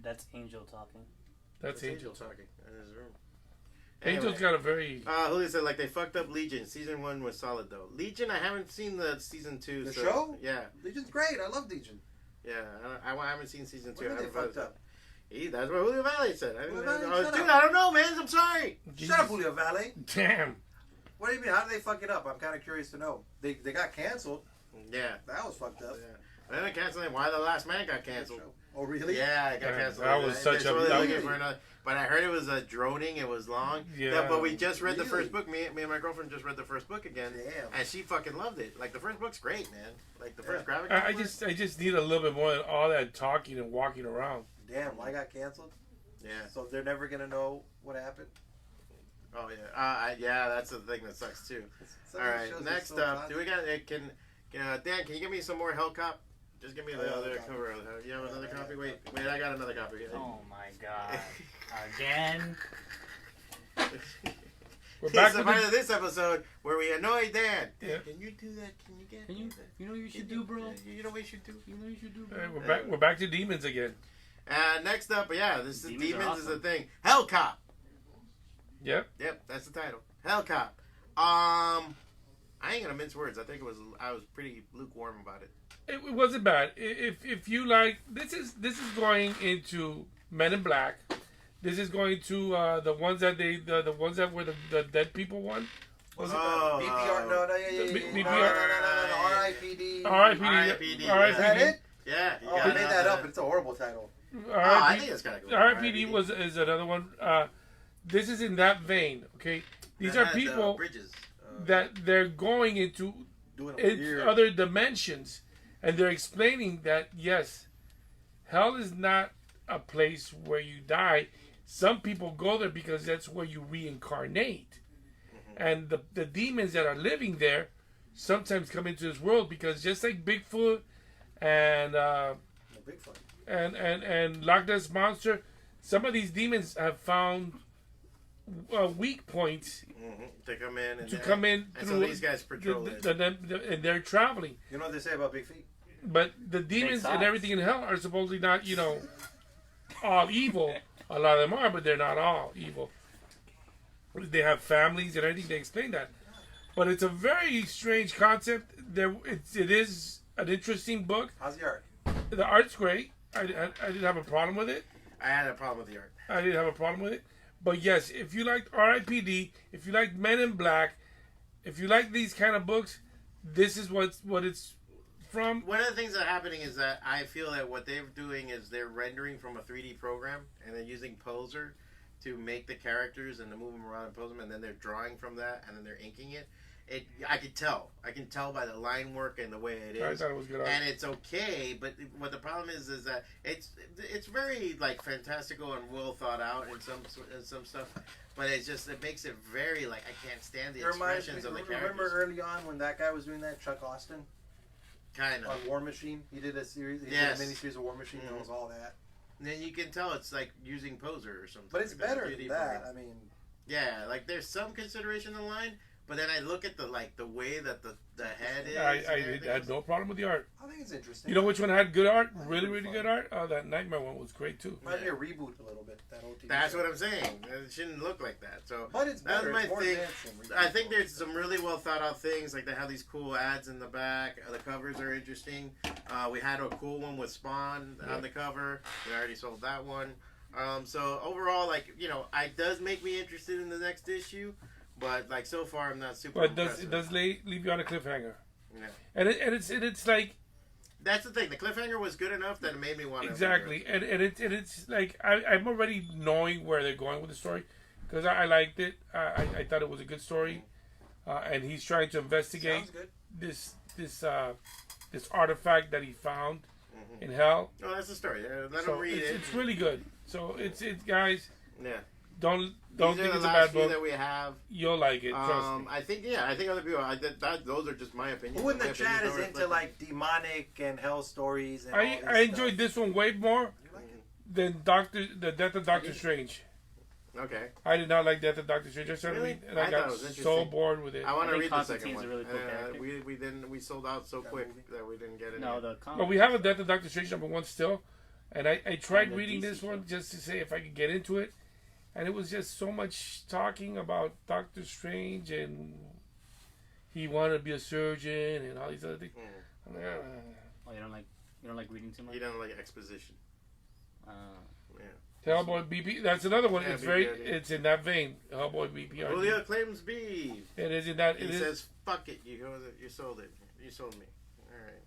That's Angel talking. That's Angel. talking in his room. Angel's got a very. Julio said like they fucked up Legion. Season 1 was solid though. Legion, I haven't seen the season 2. The so, show? Yeah, Legion's great. I love Legion. yeah. I haven't seen season 2. What are they fucked up? That's what Julio Valley said. Julio Valley, shut Dude, up. I don't know, man. I'm sorry. Shut up, Julio Valley. Damn. What do you mean? How did they fuck it up? I'm kind of curious to know. They got canceled. Yeah. That was fucked up. Yeah. Then they canceled Why the Last Man got canceled. Oh, really? Yeah, it got Yeah, canceled. that was such They're a- totally that looking was- for another. But I heard it was droning. It was long. Yeah. But we just read the Really? first book. Me and my girlfriend just read the first book again. Damn. And she fucking loved it. Like the first book's great, man. Like the first graphic. I novel. just need a little bit more than all that talking and walking around. Damn, why got canceled? Yeah. So they're never gonna know what happened. Oh yeah. Yeah, that's the thing that sucks too. Some All of these right. shows are Next so up, toxic. do we got? Dan, can you give me some more Hellcop? Just give me the other cover. You have another copy? Wait, I got another copy. Oh my god. Again? We're It's back the to part the, of this episode where we annoy Dan. Dan, Yeah. can you do that? Can you get? Can you? that? You know what you should do, bro? You know what you should do? You know what you should do, bro? we're back to demons again. Next up, this is Demons are Demons is the awesome. thing. Hellcop. Yep. Yep, that's the title. Hellcop. I ain't gonna mince words. I think I was pretty lukewarm about it. It wasn't bad. If you like, this is going into Men in Black. This is going to the ones that the ones that were the dead people one. Was it? BPR, no, BPR. no, RIPD. R.I.P.D. R.I.P.D. Is that it? Yeah. You Oh, got I it. made that up. It's a horrible title. I think it's kind of cool. R.I.P.D. is another one. This is in that vein. Okay, these That are has, people bridges. that they're going into Doing a weird. other dimensions, and they're explaining that yes, hell is not a place where you die. Some people go there because that's where you reincarnate, and the demons that are living there sometimes come into this world because just like Bigfoot and Bigfoot. and Loch Ness Monster, some of these demons have found weak points To come in and in and through so these guys patrol it. and they're traveling. You know what they say about big feet? But the demons and socks. everything in hell are supposedly not, all evil. A lot of them are, but they're not all evil. They have families and everything. They explain that. But it's a very strange concept. It is an interesting book. How's the art? The art's great. I didn't have a problem with it. I had a problem with the art. I didn't have a problem with it. But yes, if you liked R.I.P.D., if you like Men in Black, if you like these kind of books, this is what it's from. One of the things that are happening is that I feel that what they're doing is they're rendering from a 3D program and they're using Poser to make the characters and to move them around and pose them, and then they're drawing from that and then they're inking it. I can tell by the line work and the way it is. I thought it was good art. And it's okay, but what the problem is that it's very like fantastical and well thought out in some stuff, but it makes it very like I can't stand the expressions of the characters. Remember early on when that guy was doing that, Chuck Austin? Kind of. On War Machine, he did a series. He Yes. did a mini-series of War Machine. And it was all that. And then you can tell it's like using Poser or something. But it's like better 3D than that. program. I mean, yeah, like there's some consideration in the line, but then I look at the way that the head is. I had no problem with the art. I think it's interesting. You know which one had good art? Really, really good art? Oh, that Nightmare one was great too. Might be a reboot a little bit. That old TV That's show. what I'm saying. It shouldn't look like that. So But it's that's better. my It's more thing. advanced than reboots. I think there's some really well thought out things. Like they have these cool ads in the back. The covers are interesting. We had a cool one with Spawn on the cover. We already sold that one. So overall, like it does make me interested in the next issue. But like so far, I'm not super. But impressed it with does leave you on a cliffhanger. Yeah. And it's like That's the thing. The cliffhanger was good enough that it made me want to. exactly, and it's like I'm already knowing where they're going with the story because I liked it. I thought it was a good story, and he's trying to investigate Sounds good. this artifact that he found in hell. Oh, that's the story. Let So him read it. it's really good. So it's guys. Yeah. Don't These think are it's the a last bad few book. that we have. You'll like it. Trust me. I think other people. Those are just my opinions. Who in the My chat opinions is don't into reflect- like demonic and hell stories? And all I this enjoyed stuff? this one way more You like it? than the Death of Doctor Strange. Okay. I did not like Death of Doctor Strange. I started Really? reading and I I thought got it was so interesting. bored with it. I want I to think read the second Constantine's one. a really cool character. We sold out so That quick movie? that we didn't get it. No, the comic. But we have a Death of Doctor Strange #1 still, and I tried And the reading DC this one show. just to see if I could get into it, and it was just so much talking about Doctor Strange and he wanted to be a surgeon and all these other things. I'm like, Oh, you don't like reading too much. You don't like exposition. Yeah. Hellboy BP. That's another one. Yeah, It's very. BPRD. It's in that vein. Hellboy BP. Julio claims beef. It is in that. He It is. says, "Fuck it, you sold it. You sold me." All right.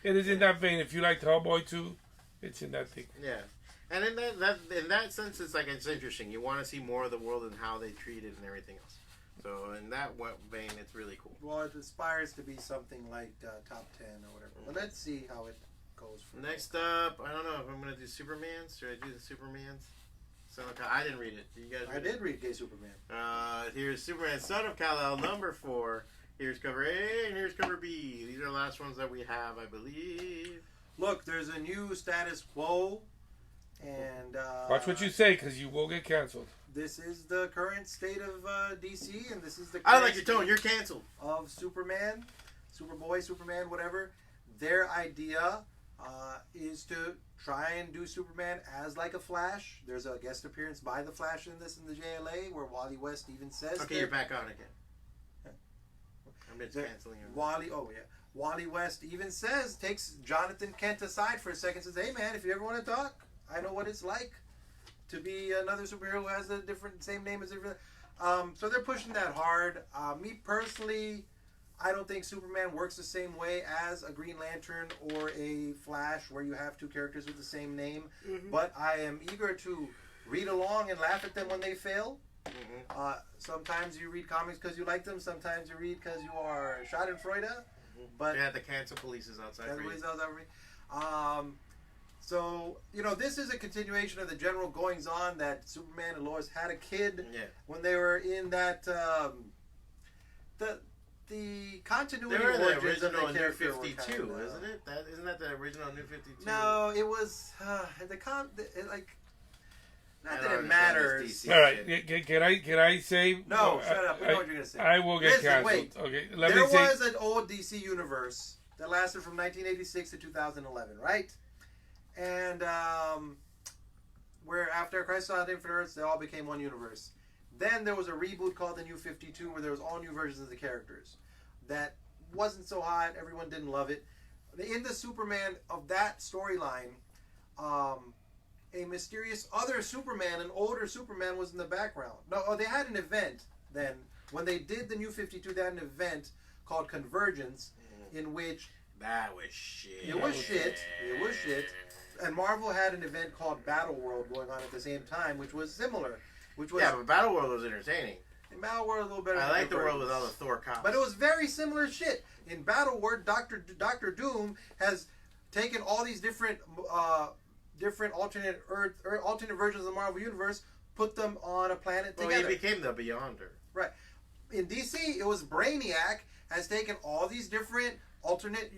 It is in that vein. If you liked Hellboy too, it's in that thing. Yeah, and in that sense, it's interesting. You want to see more of the world and how they treat it and everything else. So in that vein, it's really cool. Well, it aspires to be something like top 10 or whatever. But let's see how it goes. Next up, I don't know if I'm gonna do Superman's. Should I do the Superman's? Son of I didn't read it. Did you guys? I Read did read Gay Superman. it? Here's Superman, Son of Kal-El, #4. Here's cover A and here's cover B. These are the last ones that we have, I believe. Look, there's a new status quo, and Watch what you say, because you will get canceled. This is the current state of DC, and this is the. I current like your tone. state You're canceled. of Superman, Superboy, Superman, whatever. Their idea is to try and do Superman as like a Flash. There's a guest appearance by the Flash in this in the JLA where Wally West even says. Okay, that- you're back on again. I'm just canceling you. Wally West even takes Jonathan Kent aside for a second, says, "Hey man, if you ever want to talk, I know what it's like to be another superhero who has a same name as different." So they're pushing that hard. Me personally, I don't think Superman works the same way as a Green Lantern or a Flash, where you have two characters with the same name. Mm-hmm. But I am eager to read along and laugh at them when they fail. Mm-hmm. Sometimes you read comics because you like them. Sometimes you read because you are Schadenfreude. But Yeah, the cancel police is outside. that's for what you. he's out. So this is a continuation of the general goings on that Superman and Lois had a kid Yeah. when they were in that the continuity They were the origins of original the New character were 52, kinda- isn't it? Isn't that the original New 52? No, it was like. I Not don't that it understand matters. this DC All right, shit. can I say? No, shut up. We know what you're gonna say. I will get Listen, canceled. wait. Okay, let There me say. was an old DC universe that lasted from 1986 to 2011, right? And where after Crisis on Infinite Earths, they all became one universe. Then there was a reboot called the New 52, where there was all new versions of the characters. That wasn't so hot. Everyone didn't love it. In the Superman of that storyline, a mysterious other Superman, an older Superman, was in the background. No, they had an event then. When they did the New 52, they had an event called Convergence, in which... That was shit. It was shit. It was shit. And Marvel had an event called Battle World going on at the same time, which was similar. Which was, yeah, but Battle World was entertaining. In Battle World, a little better. I like the world with all the Thor cops. But it was very similar shit. In Battle World, Doctor Doom has taken all these different alternate versions of the Marvel Universe, put them on a planet together. Well, he became the Beyonder. Right. In DC, it was Brainiac has taken all these different alternate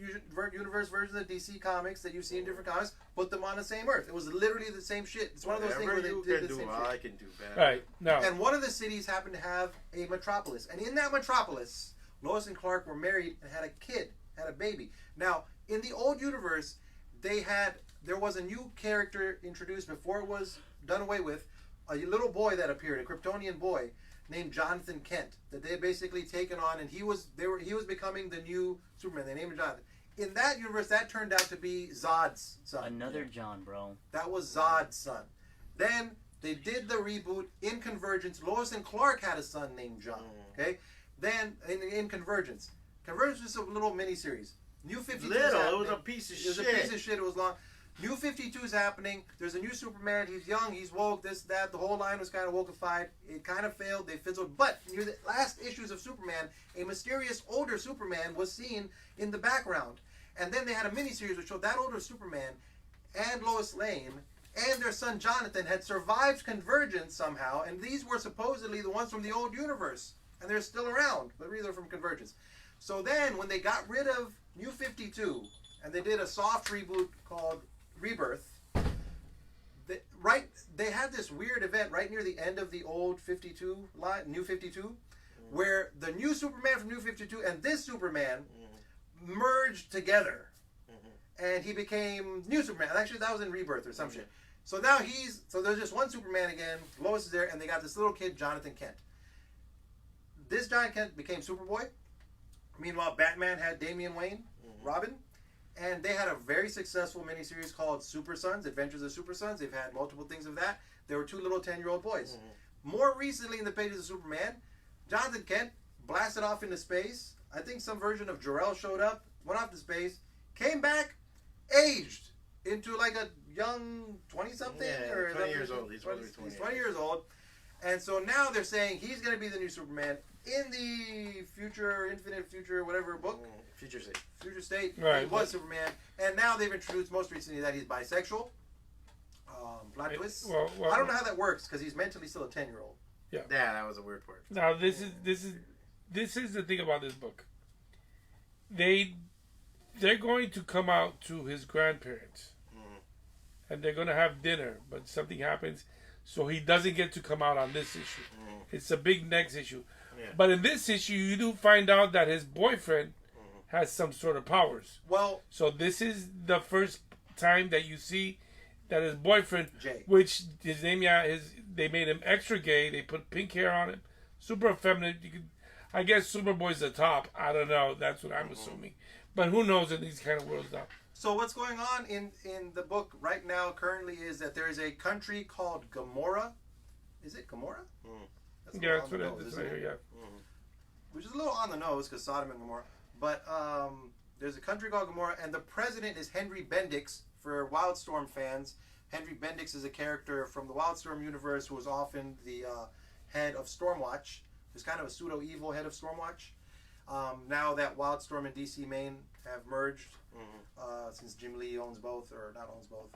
universe versions of DC comics that you see in different comics, put them on the same Earth. It was literally the same shit. It's one of those things where they did the same shit. I can do better. Right. No. And one of the cities happened to have a metropolis. And in that metropolis, Lois and Clark were married and had a kid, had a baby. Now, in the old universe, there was a new character introduced before it was done away with, a little boy that appeared, a Kryptonian boy named Jonathan Kent, that they had basically taken on, and he was becoming the new Superman. They named him Jonathan. In that universe, that turned out to be Zod's son. Another John, bro. That was Zod's son. Then they did the reboot in Convergence. Lois and Clark had a son named John. Okay. Then in Convergence was a little mini series. New 52. It was a piece of shit. It was a piece of shit. It was long. New 52 is happening. There's a new Superman. He's young. He's woke. This, that. The whole line was kind of wokeified. It kind of failed. They fizzled. But near the last issues of Superman, a mysterious older Superman was seen in the background. And then they had a miniseries which showed that older Superman and Lois Lane and their son Jonathan had survived Convergence somehow. And these were supposedly the ones from the old universe. And they're still around. But really they're from Convergence. So then when they got rid of New 52 and they did a soft reboot called Rebirth, they had this weird event right near the end of the old 52 line, New 52, where the new Superman from New 52 and this Superman merged together, and he became New Superman. Actually, that was in Rebirth or some shit. So now there's just one Superman again. Lois is there, and they got this little kid, Jonathan Kent. This Jonathan Kent became Superboy. Meanwhile, Batman had Damian Wayne, Robin. And they had a very successful miniseries called Super Sons, Adventures of Super Sons. They've had multiple things of that. There were two little 10-year-old boys. More recently in the pages of Superman, Jonathan Kent blasted off into space. I think some version of Jor-El showed up, went off to space, came back, aged into like a young 20-something. Yeah, or 20 years old. He's 20 years old. And so now they're saying he's going to be the new Superman in the future, infinite future, whatever book. Future State. Future State. Right. He was Superman. And now they've introduced most recently that he's bisexual. Plot twist. Well, I don't know how that works because he's mentally still a 10-year-old. Yeah, that was a weird part. Now this is the thing about this book. They're going to come out to his grandparents, and they're going to have dinner. But something happens, so he doesn't get to come out on this issue. It's a big next issue. Yeah. But in this issue, you do find out that his boyfriend has some sort of powers. Well, so this is the first time that you see that his boyfriend, Jay, which his name, they made him extra gay. They put pink hair on him, super effeminate. I guess Superboy's the top. I don't know. That's what I'm assuming. But who knows in these kind of worlds now? So what's going on in the book right now currently is that there is a country called Gomorrah. Is it Gomorrah? That's what it is right here, yeah. Which is a little on the nose because Sodom and Gomorrah. But there's a country called Gomorrah, and the president is Henry Bendix. For Wildstorm fans, Henry Bendix is a character from the Wildstorm universe who was often the head of Stormwatch. He's kind of a pseudo-evil head of Stormwatch. Now that Wildstorm and DC Main have merged, since Jim Lee owns both, or not owns both,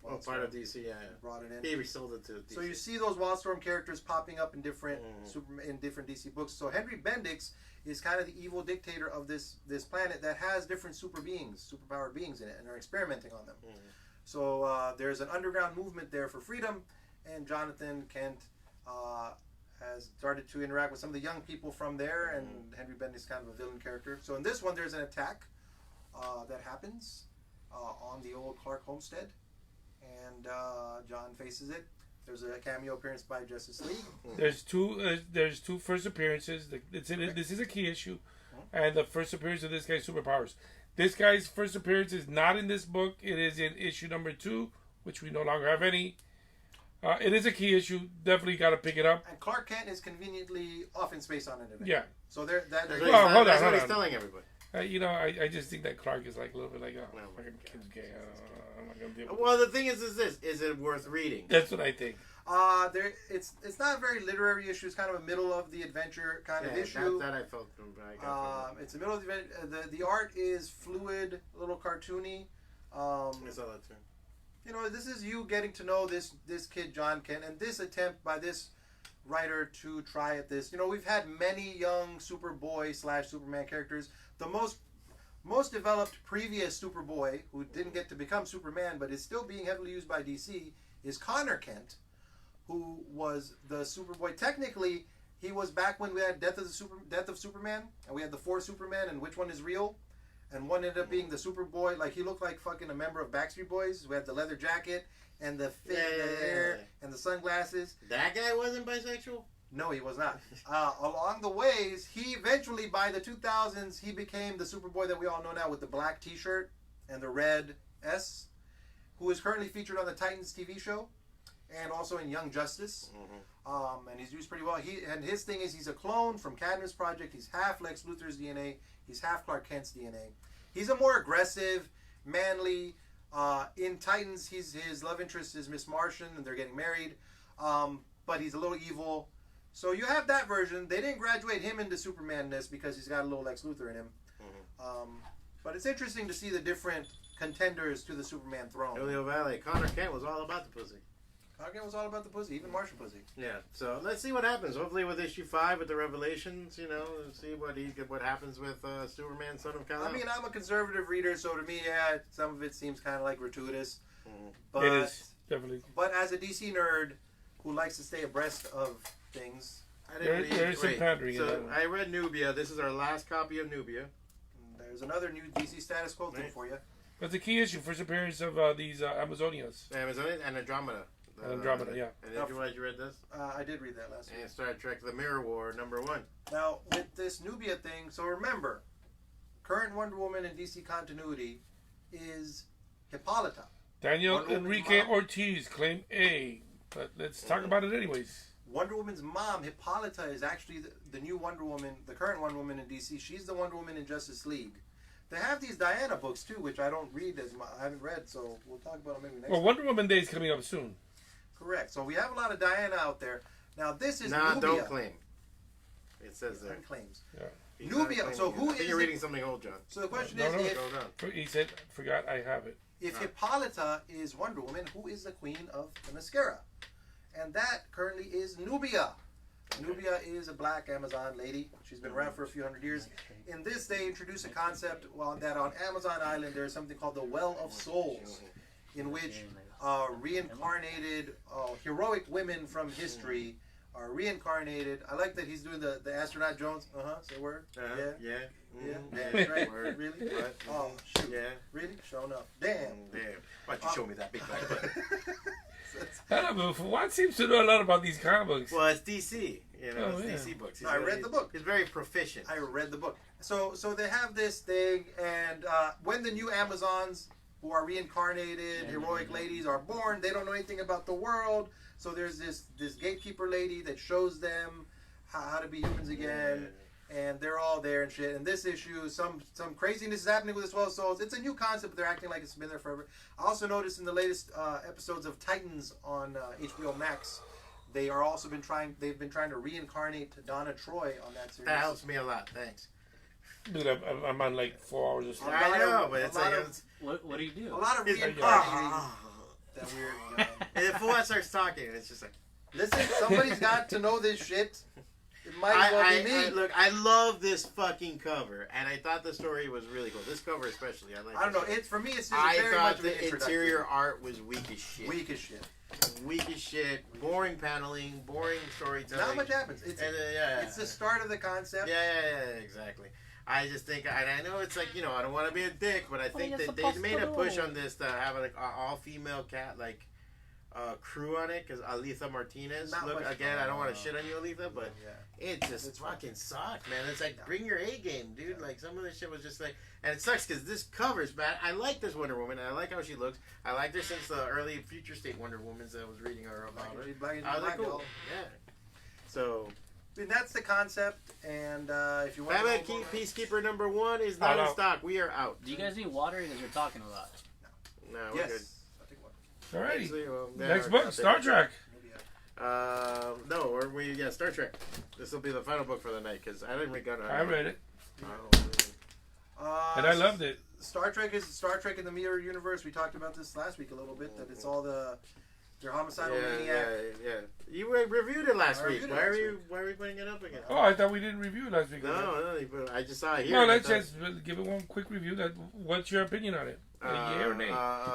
was part of DC, yeah. Brought it in. He resold it to DC. So you see those Wildstorm characters popping up in different different DC books. So Henry Bendix is kind of the evil dictator of this planet that has different superpowered beings in it, and are experimenting on them. So there's an underground movement there for freedom, and Jonathan Kent has started to interact with some of the young people from there, and Henry Bendix is kind of a villain character. So in this one, there's an attack that happens on the old Clark homestead, and John faces it. There's a cameo appearance by Justice League. There's two first appearances. This is a key issue, and the first appearance of this guy's superpowers. This guy's first appearance is not in this book. It is in issue number 2 which we no longer have any. It is a key issue. Definitely got to pick it up. And Clark Kent is conveniently off in space on an event. Yeah. So there, Hold that's on. what he's telling everybody. I just think that Clark is like a little bit like, oh, No, fucking kid's gay. I'm not gonna deal with Well, the thing is this: is it worth reading? That's what I think. It's not a very literary issue. It's kind of a middle of the adventure kind of issue. That I felt from. I got from It's the middle of the event. The art is fluid, a little cartoony. I saw that too. You know, this is you getting to know this kid John Kent, and this attempt by this writer to try at this. You know, we've had many young Superboy / Superman characters. The most developed previous Superboy, who didn't get to become Superman but is still being heavily used by DC, is Connor Kent, who was the Superboy. Technically, he was back when we had Death of Superman, and we had the 4 Supermen, and which one is real? And one ended up being the Superboy. Like, he looked like fucking a member of Backstreet Boys. We had the leather jacket and the hair and the sunglasses. That guy wasn't bisexual? No, he was not. Along the ways, he eventually, by the 2000s, he became the Superboy that we all know now with the black T-shirt and the red S, who is currently featured on the Titans TV show and also in Young Justice. And he's used pretty well. And his thing is he's a clone from Cadmus Project. He's half Lex Luthor's DNA. He's half Clark Kent's DNA. He's a more aggressive, manly. In Titans, his love interest is Miss Martian, and they're getting married. But he's a little evil. So you have that version. They didn't graduate him into Superman-ness because he's got a little Lex Luthor in him. But it's interesting to see the different contenders to the Superman throne. Julio Valley. Connor Kent was all about the pussy. Connor Kent was all about the pussy, even Martian pussy. Yeah, so let's see what happens. Hopefully with issue 5 with the revelations, you know, see what happens with Superman, Son of Kal-El. I mean, I'm a conservative reader, so to me, yeah, some of it seems kind of like gratuitous. But, It is, definitely. But as a DC nerd who likes to stay abreast of things, There's some pandering in that So one. I read Nubia. This is our last copy of Nubia. there's another new DC status quo thing for you. That's a key issue. First appearance of these Amazonians. Amazon and Andromeda. Andromeda, yeah. And did you read this? I did read that last week. And Star Trek: The Mirror War #1. Now, with this Nubia thing, so remember, current Wonder Woman in DC continuity is Hippolyta. Daniel Wonder Woman's Enrique mom. Ortiz, claim A. But let's talk about it anyways. Wonder Woman's mom, Hippolyta, is actually the new Wonder Woman, the current Wonder Woman in DC. She's the Wonder Woman in Justice League. They have these Diana books too, which I don't read as much. I haven't read, so we'll talk about them maybe next Well, time. Wonder Woman Day is coming up soon. Correct. So we have a lot of Diana out there. Now this is Nah, Nubia. don't claim. It says there. Claims. Yeah. He's Nubia, not so claiming who it. I think is you're it? reading something old, John. So the question No, is, no, if, Hold on. He said, forgot I have it. if Hippolyta is Wonder Woman, who is the queen of the Mascara? And that currently is Nubia. Nubia is a black Amazon lady. She's been around for a few hundred years. In this, they introduce a concept that on Amazon Island there is something called the Well of Souls, in which reincarnated heroic women from history are reincarnated. I like that he's doing the astronaut Jones. Say a word. Yeah. Yeah. Yeah. That's right. Word. Really? What? Oh shoot. Yeah. Really? Showing up. Damn. Damn. Why don't you show me that big black button? I don't know, Juan seems to know a lot about these comic books. Well, it's DC. You know, Oh, it's yeah. DC books. No, I read the book. He's very proficient. I read the book. So they have this thing, and when the new Amazons, who are reincarnated heroic ladies, are born, they don't know anything about the world. So there's this gatekeeper lady that shows them how to be humans again, and they're all there and shit. And this issue, some craziness is happening with this Well Souls. It's a new concept, but they're acting like it's been there forever. I also noticed in the latest episodes of Titans on HBO Max, they've been trying to reincarnate Donna Troy on that series. That helps me a lot. Thanks. Dude, I'm on like 4 hours of sleep. I know, but it's like What do you do? A lot of it's reincarnating. That weird. and if Fuad starts talking, it's just like Listen, somebody's got to know this shit. It might as well be me. look, I love this fucking cover, and I thought the story was really cool. This cover especially, I like. I don't know. It's for me. It's just I very thought much of an the introductory. interior art was weak as shit. Weak as shit. Weak as shit. Boring paneling. Boring storytelling. Not much happens. It's it's the start of the concept. Yeah, exactly. I just think, and I know it's like, you know, I don't want to be a dick, but I think that they made a push on this to have an all-female cat, like, crew on it because Aletha Martinez. Not Look much again, I don't want to fun. shit on you, Aletha, but Yeah. it just It's fucking fun. sucked, man. It's like Yeah. bring your A game, dude. Like some of this shit was just like, and it sucks because this covers, man. I like this Wonder Woman. And I like how she looks. I liked her since the early Future State Wonder Womans that I was reading her about her. Black and I was like, black, cool. y'all. Yeah. So, I mean, that's the concept, and if you want Batman to know more- Peacekeeper #1 is not in Out. stock. We are out. Do you guys need water because you're talking a lot? No, we're yes, good. I'll take one. Alrighty. Actually, well, Next I'll book, take Star it. Trek. Maybe No, Star Trek. This will be the final book for the night because I didn't read Gun. I read it, Oh, and I loved it. Star Trek is Star Trek in the Mirror Universe. We talked about this last week a little bit. That it's all they're homicidal maniac. yeah. You reviewed it last I week. reviewed it Why are last you week. Why are we putting it up again? Oh, I thought we didn't review it last week. No, but I just saw it here. No, and I let's thought- just give it one quick review. What's your opinion on it? Yeah or nay?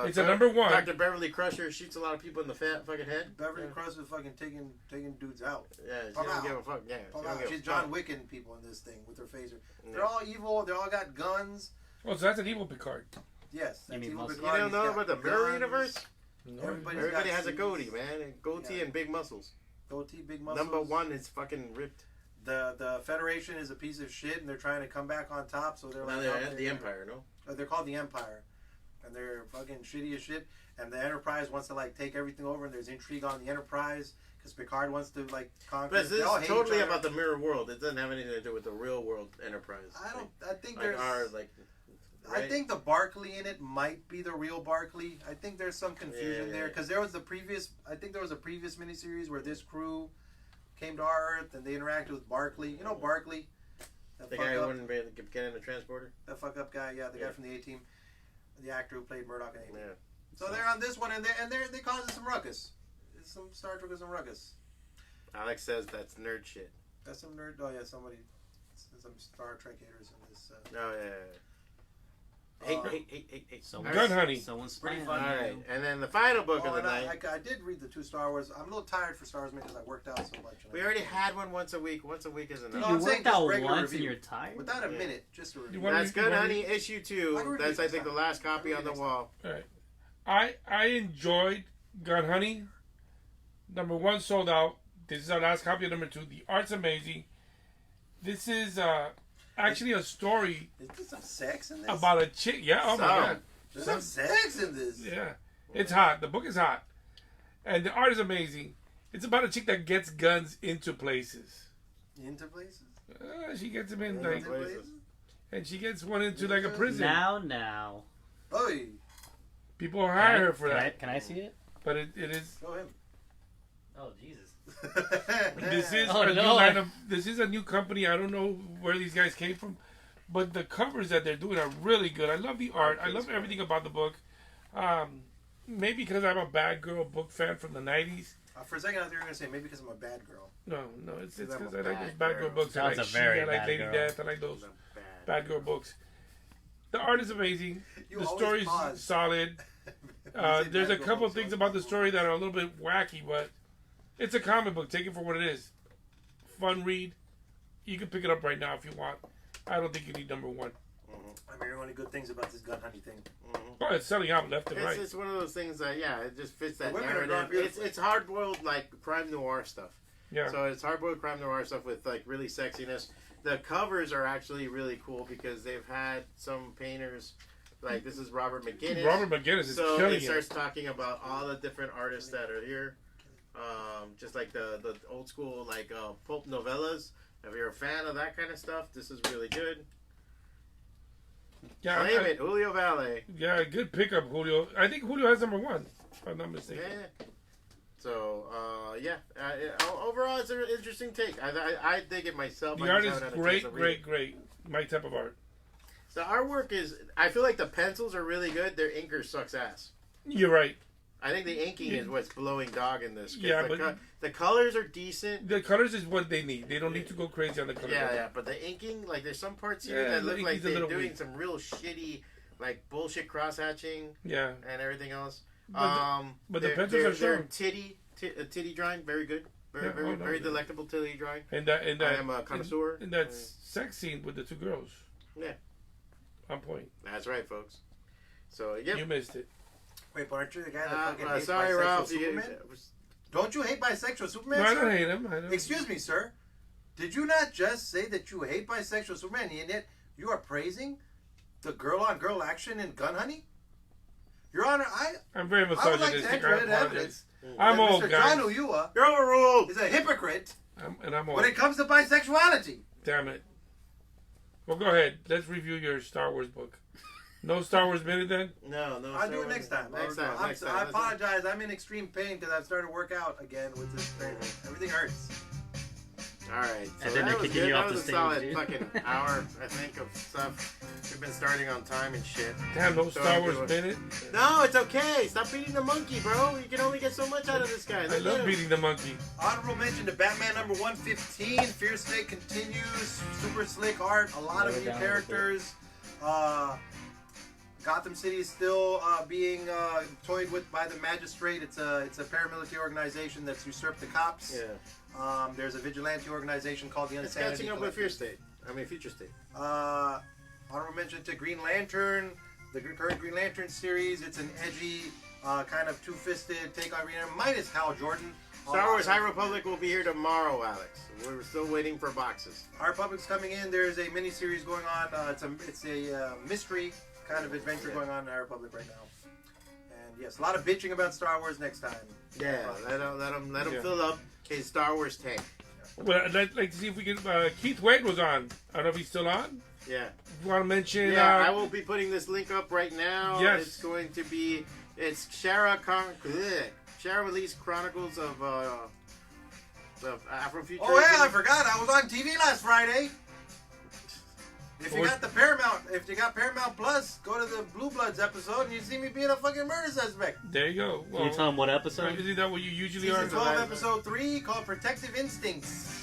It's a Doc- #1. Dr. Beverly Crusher shoots a lot of people in the fucking head. Beverly Crusher is fucking taking dudes out. Yeah, she Pop don't out. give a fuck. Yeah, she don't give She's a John fuck. Wicking people in this thing with her phaser. Yeah. They're all evil. They all got guns. Oh, so that's an evil Picard. Yes, You that's mean evil muscle? You Picard. don't He's know got about the Mirror guns. Universe? No. Everybody has a got goatee, suits. man. A goatee Yeah. and big muscles. Goatee, big muscles. #1 is fucking ripped. The Federation is a piece of shit, and they're trying to come back on top. So they're Now like they're out at there- the Empire, no? They're called the Empire, and they're fucking shitty as shit. And the Enterprise wants to like take everything over, and there's intrigue on the Enterprise because Picard wants to like conquer. But this They is all hate totally each other. about the mirror world. It doesn't have anything to do with the real world Enterprise. I think Like there's. our, like... I right? think the Barkley in it might be the real Barkley. I think there's some confusion Yeah. there because there was the previous. I think there was a previous miniseries where this crew came to our Earth and they interacted with Barkley. You know Barkley, that The fuck guy who up, wouldn't get in the transporter? that fuck up guy. Yeah, the Yeah. guy from the A-Team, the actor who played Murdoch in A-Team. Yeah. So they're on this one and they causing some ruckus. It's some Star Trek with some ruckus. Alex says that's nerd shit. That's some nerd. Oh yeah, some Star Trek haters in this. Oh, yeah. Hey. Gun honey. Someone's Pretty spying fun. on All you. right, and then the final book of the and night. I did read the 2 Star Wars. I'm a little tired for Star Wars because I worked out so much. We already had one once a week. Once a week is enough. No, You I'm saying worked just out regular once and review. you're tired? Without a Yeah. minute, just a review. You want- That's Good One Honey, week. issue 2. I can That's, I read think, the next last time. copy I'll on the read wall. All right. I enjoyed Gun Honey. #1 sold out. This is our last copy of #2. The art's amazing. This is actually a story Is there some sex in this? about a chick. Yeah, oh my Some. god. There's some sex in this. Yeah. It's hot. The book is hot. And the art is amazing. It's about a chick that gets guns into places. Into places. She gets them in Into like, places. and she gets one into like a prison. Now. Oi, People hire her for Can that. can I see it? But it is. go him. Oh, Jesus. This is Oh, a new no. line of. This is a new company. I don't know where these guys came from, but the covers that they're doing are really good. I love the art. I love everything about the book. Maybe because I'm a Bad Girl book fan from the '90s. For a second, I thought you were going to say maybe because I'm a bad girl. No, it's I'm because a I like those bad Bad Girl girl. books. I Sounds like a She, very I like bad Lady girl. Death. I like those Bad. Bad Girl books. The art is amazing. You The always story's pause. solid. When you say There's bad a girl couple books, things you about the always story that are a little bit wacky, but it's a comic book. Take it for what it is. Fun read. You can pick it up right now if you want. I don't think you need #1. I'm hearing only good things about this gun hunting thing. Oh, it's selling out left and right. It's one of those things that, yeah, it just fits that The women are narrative. going beautifully. It's hard-boiled, like, crime noir stuff. Yeah. So it's hard-boiled crime noir stuff with, like, really sexiness. The covers are actually really cool because they've had some painters, like, this is Robert McGinnis. Robert McGinnis is So killing it it. starts talking about all the different artists that are here. Just like the old school, like, pulp novellas. If you're a fan of that kind of stuff, this is really good. Yeah, Claim it, Julio Valle. yeah, good pickup, Julio. I think Julio has #1, if I'm not mistaken. Yeah. So, overall, it's an interesting take. I dig it myself. The I art just is haven't had a chance to read it. great. My type of art. The artwork is, I feel like the pencils are really good. Their inker sucks ass. You're right. I think the inking is what's blowing dog in this. 'cause Yeah, the colors are decent. The colors is what they need. They don't need to go crazy on the colors. Yeah, but the inking, like, there's some parts here Yeah, that the look like inking's a they're little doing weak. some real shitty, like, bullshit cross-hatching Yeah. and everything else. But the they're- pencils they're- are strong. they're titty drawing, very good. Very, Yeah, very, oh, no, very yeah. delectable titty drawing. And that I am a connoisseur. And that sex scene with the 2 girls. Yeah. On point. That's right, folks. So, yep. You missed it. Wait, but aren't you the guy that fucking hates sorry, bisexual Ralph. Superman? Don't you hate bisexual Superman? No, I sir? don't hate him. I don't. Excuse me, sir. Did you not just say that you hate bisexual Superman, and yet you are praising the girl-on-girl action in Gun Honey? Your Honor, I'm very I would like to misogynistic. enter I into apologize. evidence I'm that old, Mr. guys. John Uyua You're overruled. is a hypocrite I'm old. when it comes to bisexuality. Damn it. Well, go ahead. Let's review your Star Wars book. No Star Wars minute then? No. I'll do it next time. Next time. I apologize. I'm in extreme pain because I've started to work out again with this pain. Everything hurts. All right. So And then they're that was kicking good. you That off was the a solid stage, dude. fucking hour, I think, of stuff. We've been starting on time and shit. Damn, no So Star I'm Wars doing- minute? No, it's okay. Stop beating the monkey, bro. You can only get so much out of this guy. I Look at love him. beating the monkey. Honorable mention to Batman number 115. Fear State continues. Super slick art. A lot of Lower new down a characters. Gotham City is still being toyed with by the magistrate. It's a paramilitary organization that's usurped the cops. Yeah. There's a vigilante organization called the It's Insanity catching up with Collective. Fear State. I mean, Future State. Honorable mention to Green Lantern, the current Green Lantern series. It's an edgy, kind of two-fisted take on Green Lantern, minus Hal Jordan. Star Wars High Republic will be here tomorrow, Alex. We're still waiting for boxes. High Republic's coming in. There's a mini-series going on. It's a mystery kind of adventure going on in High Republic right now. And yes, a lot of bitching about Star Wars next time. Yeah, let him Yeah. fill up his Star Wars tank. Well, I'd like to see if we can. Keith Wade was on. I don't know if he's still on. Yeah. If you want to mention. Yeah, I will be putting this link up right now. Yes. It's going to be, it's Shara Release Chronicles of Afrofuturism. Oh yeah, I forgot. I was on TV last Friday. If you got Paramount Plus, go to the Blue Bloods episode and you see me being a fucking murder suspect. There you go. Can you tell him what episode? Isn't that what you usually Season are? 12, episode 3, called Protective Instincts.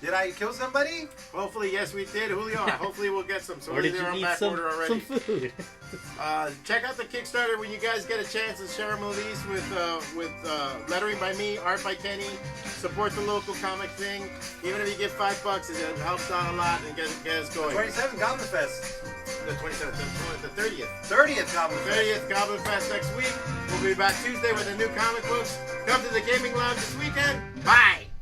Did I kill somebody? Hopefully, yes, we did. Julio, hopefully we'll get some. So Or did they're you on eat back order some already. food? Check out the Kickstarter when you guys get a chance. It's Shara Release with lettering by me, art by Kenny. Support the local comic thing. Even if you give $5, it helps out a lot and get us going. 27 Goblin Fest. The 27th, the 30th. 30th Goblin Fest. 30th Goblin Fest next week. We'll be back Tuesday with the new comic books. Come to the Gaming Lounge this weekend. Bye.